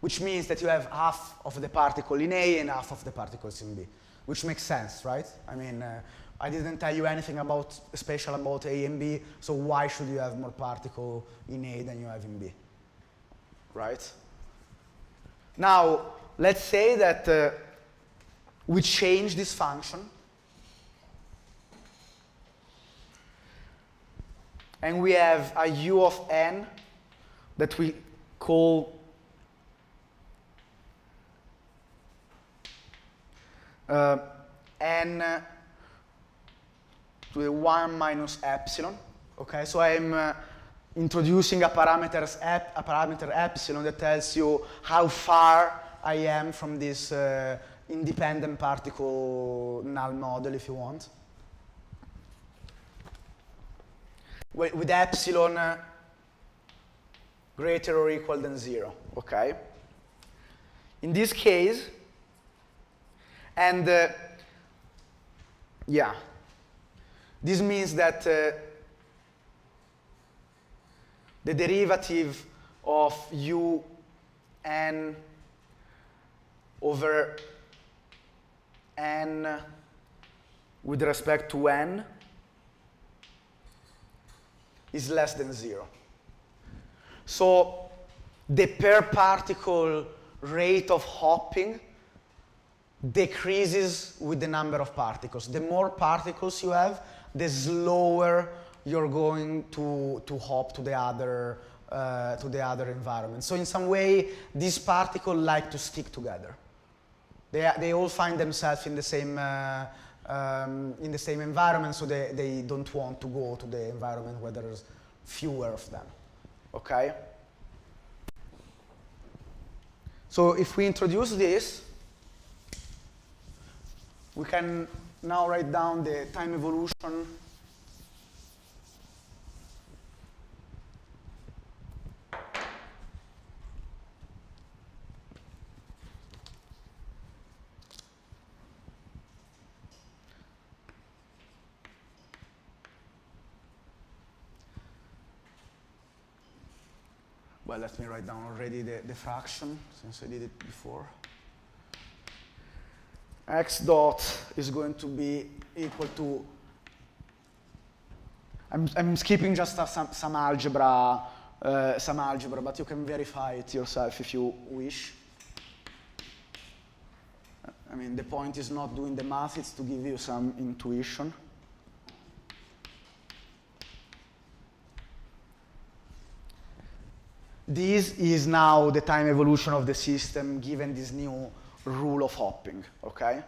Which means that you have half of the particle in A and half of the particles in B, which makes sense, right? I mean, I didn't tell you anything special about A and B, so why should you have more particle in A than you have in B, right? Now, let's say that we change this function, and we have a u of n that we call n to the 1 minus epsilon. Okay, so I'm introducing a parameter epsilon that tells you how far I am from this independent particle null model, if you want. With epsilon greater or equal than 0. Okay. In this case, and yeah, this means that the derivative of u n over n with respect to n is less than 0. So the per particle rate of hopping decreases with the number of particles. The more particles you have, the slower you're going to hop to the other environment. So in some way, these particles like to stick together. They all find themselves in the same environment, so they don't want to go to the environment where there's fewer of them. Okay. So if we introduce this, we can now write down the time evolution well, let me write down already the fraction, since I did it before. X dot is going to be equal to, I'm skipping just some algebra, but you can verify it yourself if you wish. I mean, the point is not doing the math, it's to give you some intuition. This is now the time evolution of the system given this new rule of hopping, okay?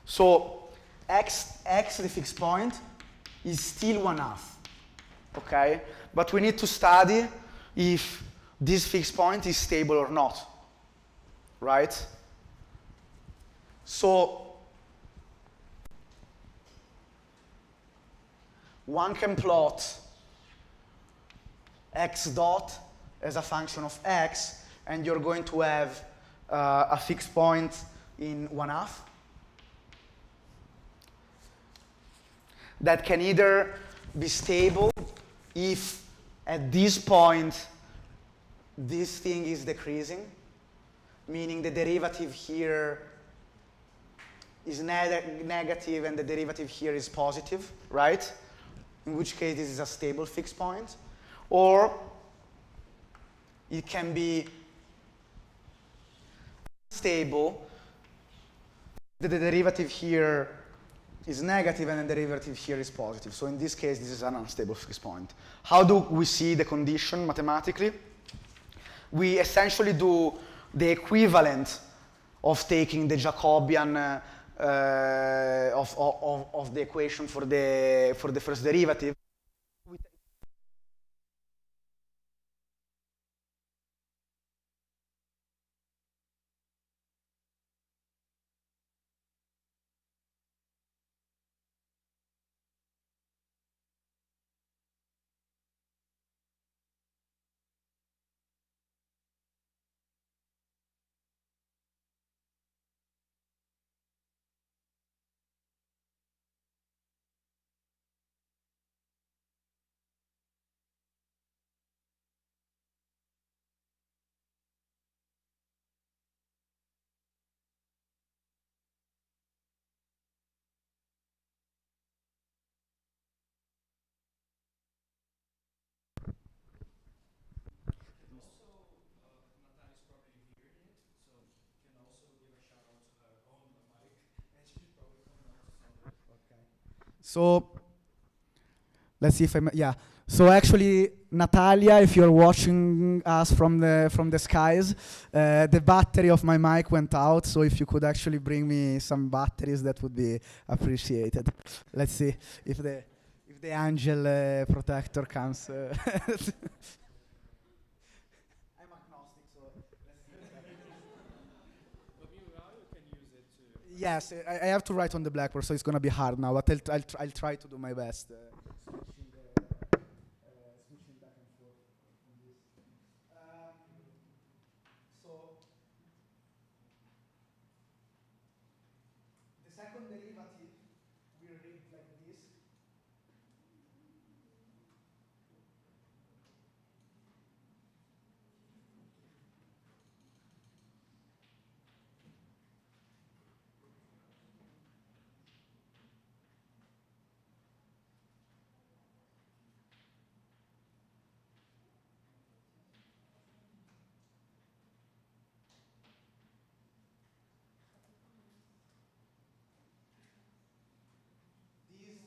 So x, the fixed point, is still 1/2, okay? But we need to study if this fixed point is stable or not, right? So one can plot x dot as a function of x, and you're going to have a fixed point in 1/2 that can either be stable if at this point this thing is decreasing, meaning the derivative here is negative and the derivative here is positive, right? In which case this is a stable fixed point. Or it can be stable, the derivative here is negative and the derivative here is positive. So in this case, this is an unstable fixed point. How do we see the condition mathematically? We essentially do the equivalent of taking the Jacobian of the equation for the first derivative. So let's see if yeah. So actually, Natalia, if you're watching us from the skies, the battery of my mic went out. So if you could actually bring me some batteries, that would be appreciated. Let's see if the angel protector comes. I'm agnostic, so let's see. Yes, I have to write on the blackboard, so it's gonna be hard now. But I'll try to do my best. Switching back and forth on this. So the second derivative will read like this. This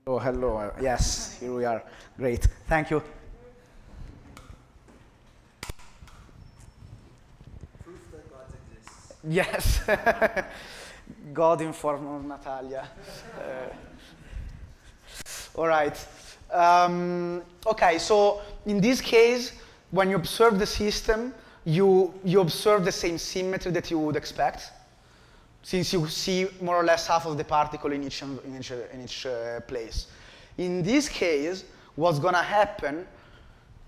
Oh, hello. Yes, here we are. Great. Thank you. Proof that God exists. Yes. God in form of Natalia. All right. Okay, so in this case, when you observe the system, you observe the same symmetry that you would expect, since you see more or less half of the particle in each place. In this case, what's going to happen,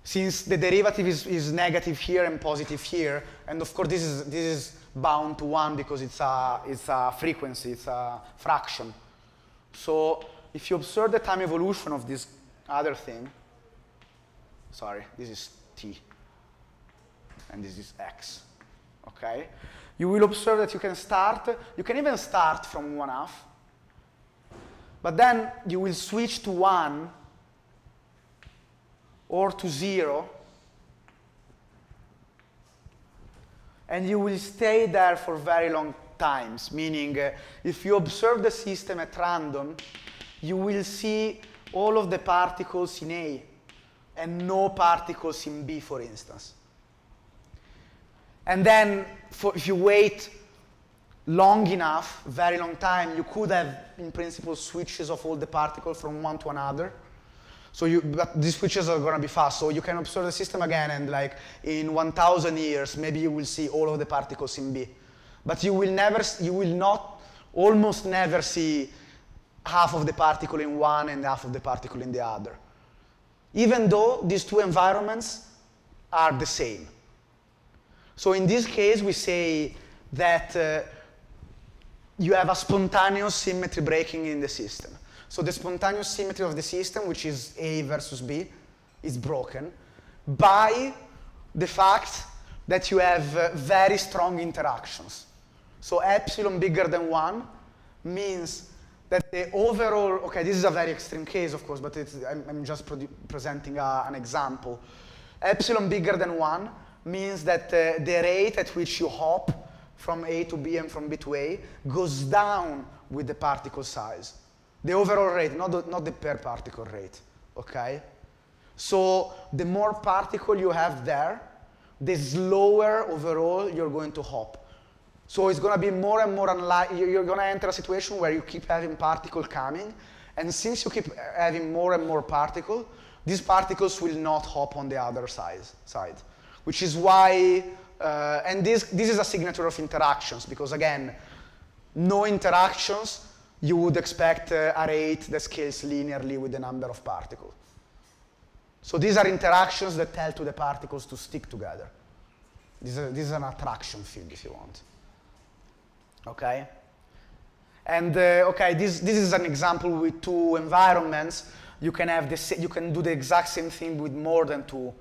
since the derivative is negative here and positive here, and of course this is bound to 1 because it's a frequency, it's a fraction. So if you observe the time evolution of this other thing, sorry, this is t, and this is x, okay? You will observe that you can even start from 1/2, but then you will switch to 1 or to 0, and you will stay there for very long times, meaning if you observe the system at random, you will see all of the particles in A and no particles in B, for instance. And then if you wait long enough, very long time, you could have, in principle, switches of all the particles from one to another. So but these switches are going to be fast. So you can observe the system again, and like in 1,000 years, maybe you will see all of the particles in B. But you will almost never see half of the particle in one and half of the particle in the other, even though these two environments are the same. So in this case, we say that you have a spontaneous symmetry breaking in the system. So the spontaneous symmetry of the system, which is A versus B, is broken by the fact that you have very strong interactions. So epsilon bigger than 1 means that the overall, okay, this is a very extreme case, of course, but I'm just presenting an example. Epsilon bigger than 1 means that the rate at which you hop from A to B and from B to A goes down with the particle size. The overall rate, not the per particle rate, okay? So the more particle you have there, the slower overall you're going to hop. So it's going to be more and more unlikely, you're going to enter a situation where you keep having particles coming, and since you keep having more and more particles, these particles will not hop on the other side. Which is why, and this is a signature of interactions, because again, no interactions, you would expect a rate that scales linearly with the number of particles. So these are interactions that tell to the particles to stick together. This is an attraction field, if you want. Okay? And okay, this is an example with two environments. You can do the exact same thing with more than two.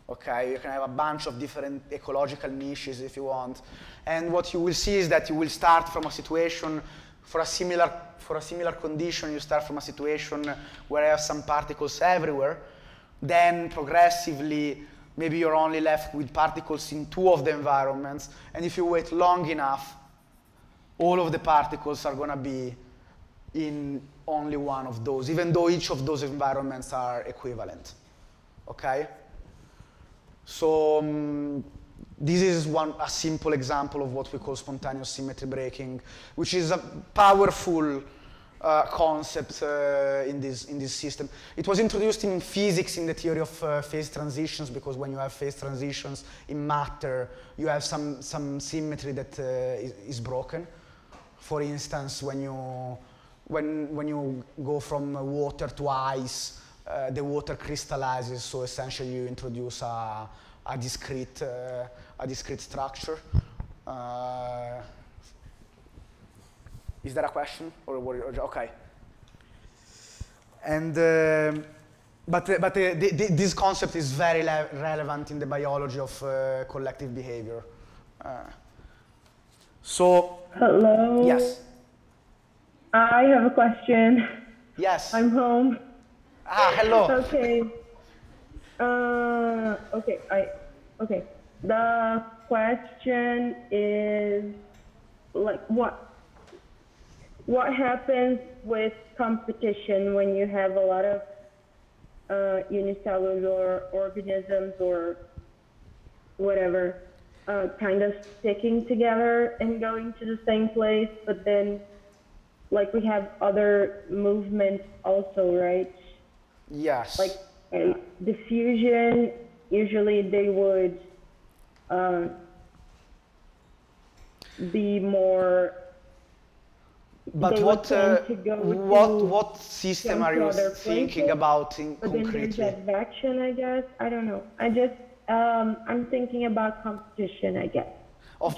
Okay, you can have a bunch of different ecological niches if you want. And what you will see is that you will start from a situation, for a similar condition, you start from a situation where you have some particles everywhere. Then progressively, maybe you're only left with particles in two of the environments. And if you wait long enough, all of the particles are going to be in only one of those, even though each of those environments are equivalent. Okay? So this is a simple example of what we call spontaneous symmetry breaking, which is a powerful concept in this system. It was introduced in physics in the theory of phase transitions, because when you have phase transitions in matter, you have some symmetry that is broken. For instance, when you go from water to ice, the water crystallizes, so essentially you introduce a discrete structure. Is there a question, or okay? And but this concept is very relevant in the biology of collective behavior. So hello. Yes. I have a question. Yes. I'm home. Ah, hello. Okay. Okay. The question is, like, what? what happens with competition when you have a lot of unicellular organisms or whatever kind of sticking together and going to the same place, but then like we have other movements also, right? Yes. Like diffusion, usually they would be more. But what system are you thinking about concretely? But then there's advection, I guess. I don't know. I'm thinking about competition, I guess.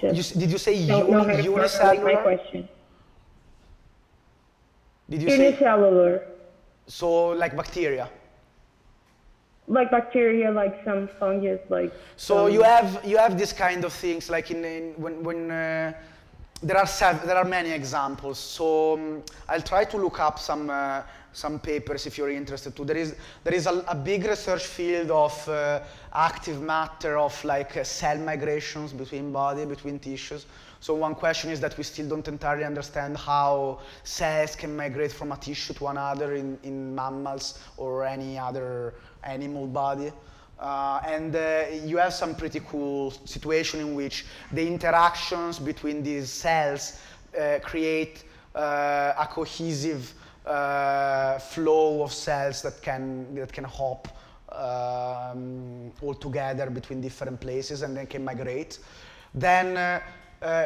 Did you say unicellular? My question. Did you say unicellular? So like bacteria. Like bacteria, like some fungus, like. So you have this kind of things like when there are many examples. So I'll try to look up some papers if you're interested to. There is a big research field of active matter of like cell migrations between tissues. So one question is that we still don't entirely understand how cells can migrate from a tissue to another in mammals or any other animal body. You have some pretty cool situation in which the interactions between these cells create a cohesive flow of cells that can hop all together between different places and then can migrate. Then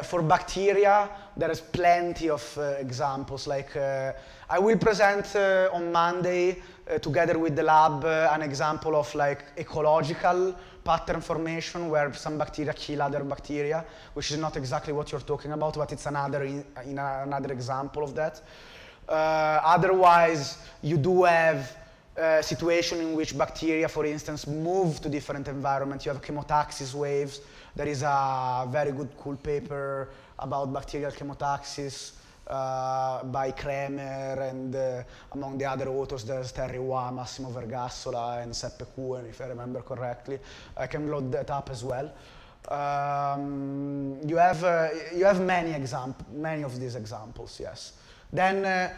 for bacteria, there is plenty of examples. Like I will present on Monday together with the lab an example of like ecological pattern formation where some bacteria kill other bacteria, which is not exactly what you're talking about, but it's another example of that. Otherwise, you do have a situation in which bacteria, for instance, move to different environments. You have chemotaxis waves. There is a very good, cool paper about bacterial chemotaxis by Kremer, and among the other authors there's Terry Waugh, Massimo Vergassola, and Seppe Kuhn, if I remember correctly. I can load that up as well. You have many of these examples, yes. Then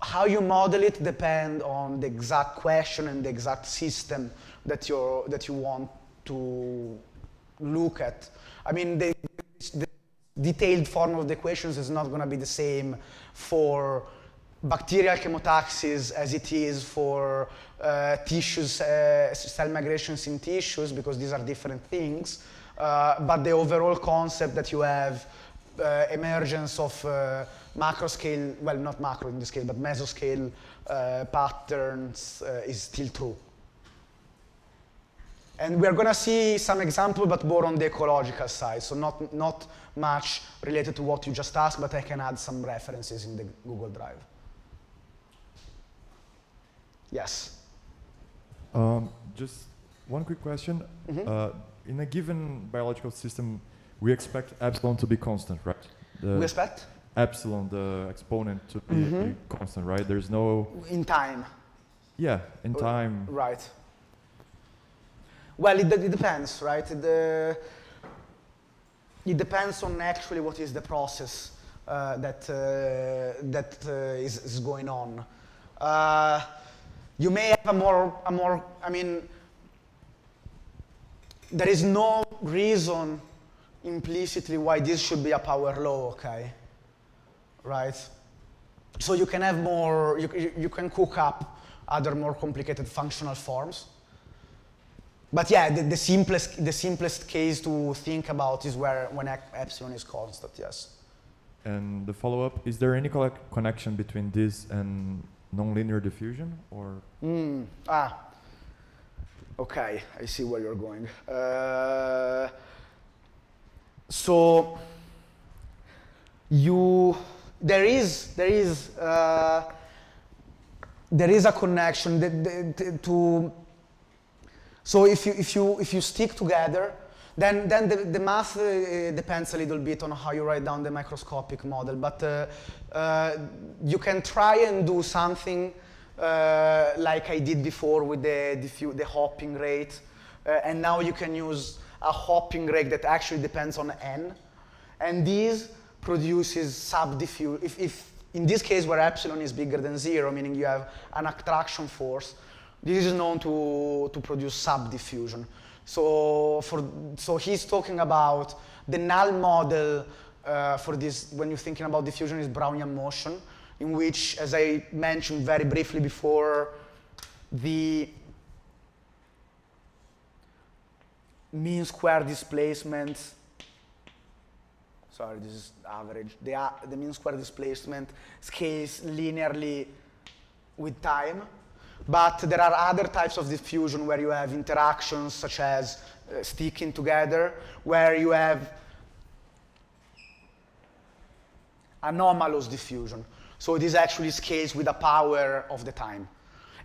how you model it depends on the exact question and the exact system that you want to look at. I mean, the detailed form of the equations is not going to be the same for bacterial chemotaxis as it is for tissues, cell migrations in tissues, because these are different things. But the overall concept that you have emergence of macro scale, well, not macro in this case, but mesoscale patterns is still true. And we're going to see some example, but more on the ecological side, so not much related to what you just asked, but I can add some references in the Google Drive. Yes? Just one quick question. Mm-hmm. In a given biological system, we expect epsilon to be constant, right? We expect? Epsilon, the exponent, to be constant, right? There's no... In time. Yeah, in time. Right. Well, it depends, right? It depends on actually what is the process that is going on. You may have a more, I mean, there is no reason implicitly why this should be a power law, okay? Right? So you can have more, you can cook up other more complicated functional forms. But yeah, the simplest case to think about is when epsilon is constant, yes. And the follow-up, is there any connection between this and nonlinear diffusion, or? Okay, I see where you're going. So there is a connection to. So if you stick together, then the math depends a little bit on how you write down the microscopic model. But you can try and do something like I did before with the hopping rate, and now you can use a hopping rate that actually depends on n, and this produces subdiffuse. If In this case, where epsilon is bigger than 0, meaning you have an attraction force, this is known to produce subdiffusion. So he's talking about the null model for this, when you're thinking about diffusion, is Brownian motion, in which, as I mentioned very briefly before, the mean square displacement, sorry, this is average, the mean square displacement scales linearly with time. But there are other types of diffusion where you have interactions such as sticking together, where you have anomalous diffusion. So this actually scales with the power of the time.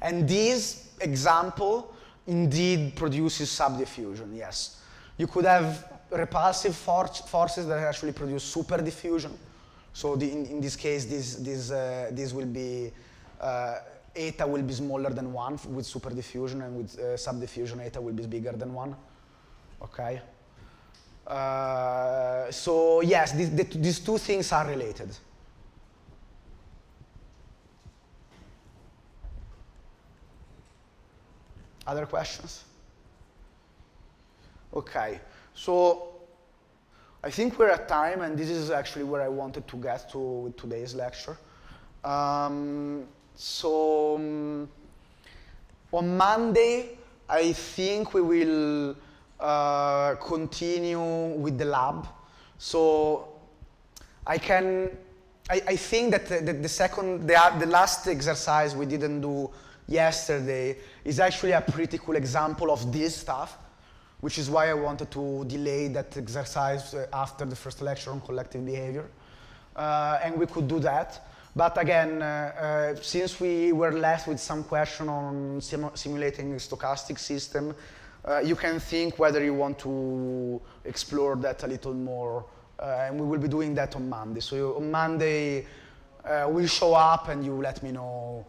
And this example indeed produces subdiffusion, yes. You could have repulsive forces that actually produce super diffusion. So in this case, this will be, eta will be smaller than 1 with super diffusion, and with subdiffusion, eta will be bigger than 1, okay? So yes, these two things are related. Other questions? Okay, so I think we're at time, and this is actually where I wanted to get to with today's lecture. On Monday, I think we will continue with the lab. So I think that the last exercise we didn't do yesterday is actually a pretty cool example of this stuff, which is why I wanted to delay that exercise after the first lecture on collective behavior. And we could do that. But again, since we were left with some question on simulating a stochastic system, you can think whether you want to explore that a little more. And we will be doing that on Monday. So on Monday, we'll show up and you let me know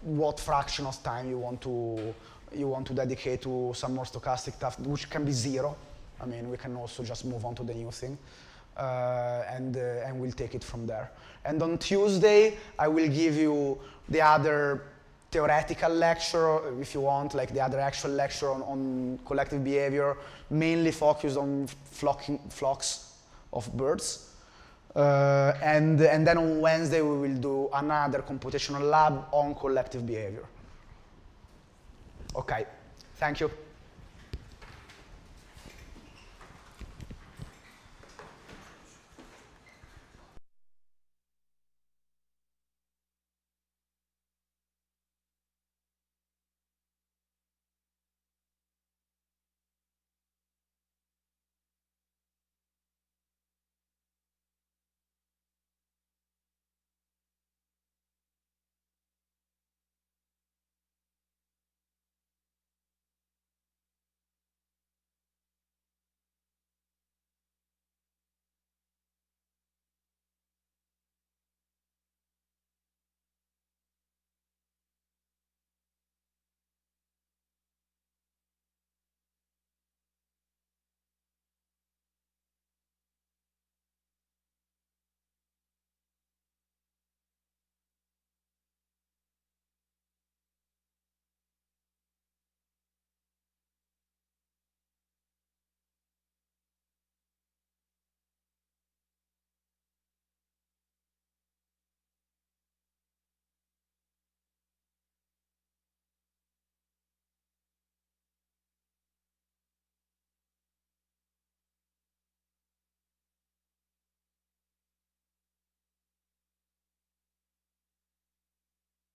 what fraction of time you want to dedicate to some more stochastic stuff, which can be 0. I mean, we can also just move on to the new thing, and we'll take it from there. And on Tuesday, I will give you the other theoretical lecture, if you want, like the other actual lecture on collective behavior, mainly focused on flocks of birds. And then on Wednesday, we will do another computational lab on collective behavior. Okay, thank you.